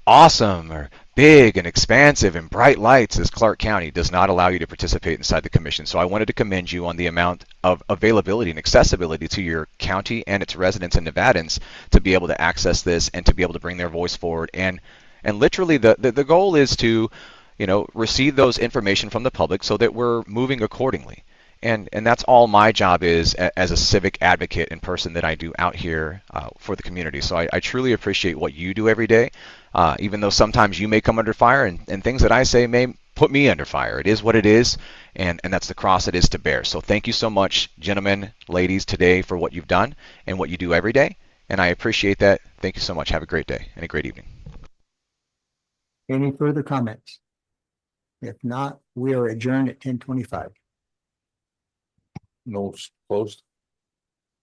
awesome or big and expansive and bright lights as Clark County does not allow you to participate inside the commission. So I wanted to commend you on the amount of availability and accessibility to your county and its residents and Nevadans to be able to access this and to be able to bring their voice forward. And literally the goal is to, receive those information from the public so that we're moving accordingly. And that's all my job is as a civic advocate and person that I do out here for the community. So I truly appreciate what you do every day, even though sometimes you may come under fire and things that I say may put me under fire. It is what it is, and that's the cross it is to bear. So thank you so much, gentlemen, ladies, today for what you've done and what you do every day. And I appreciate that. Thank you so much. Have a great day and a great evening. Any further comments? If not, we are adjourned at 10:25. No closed.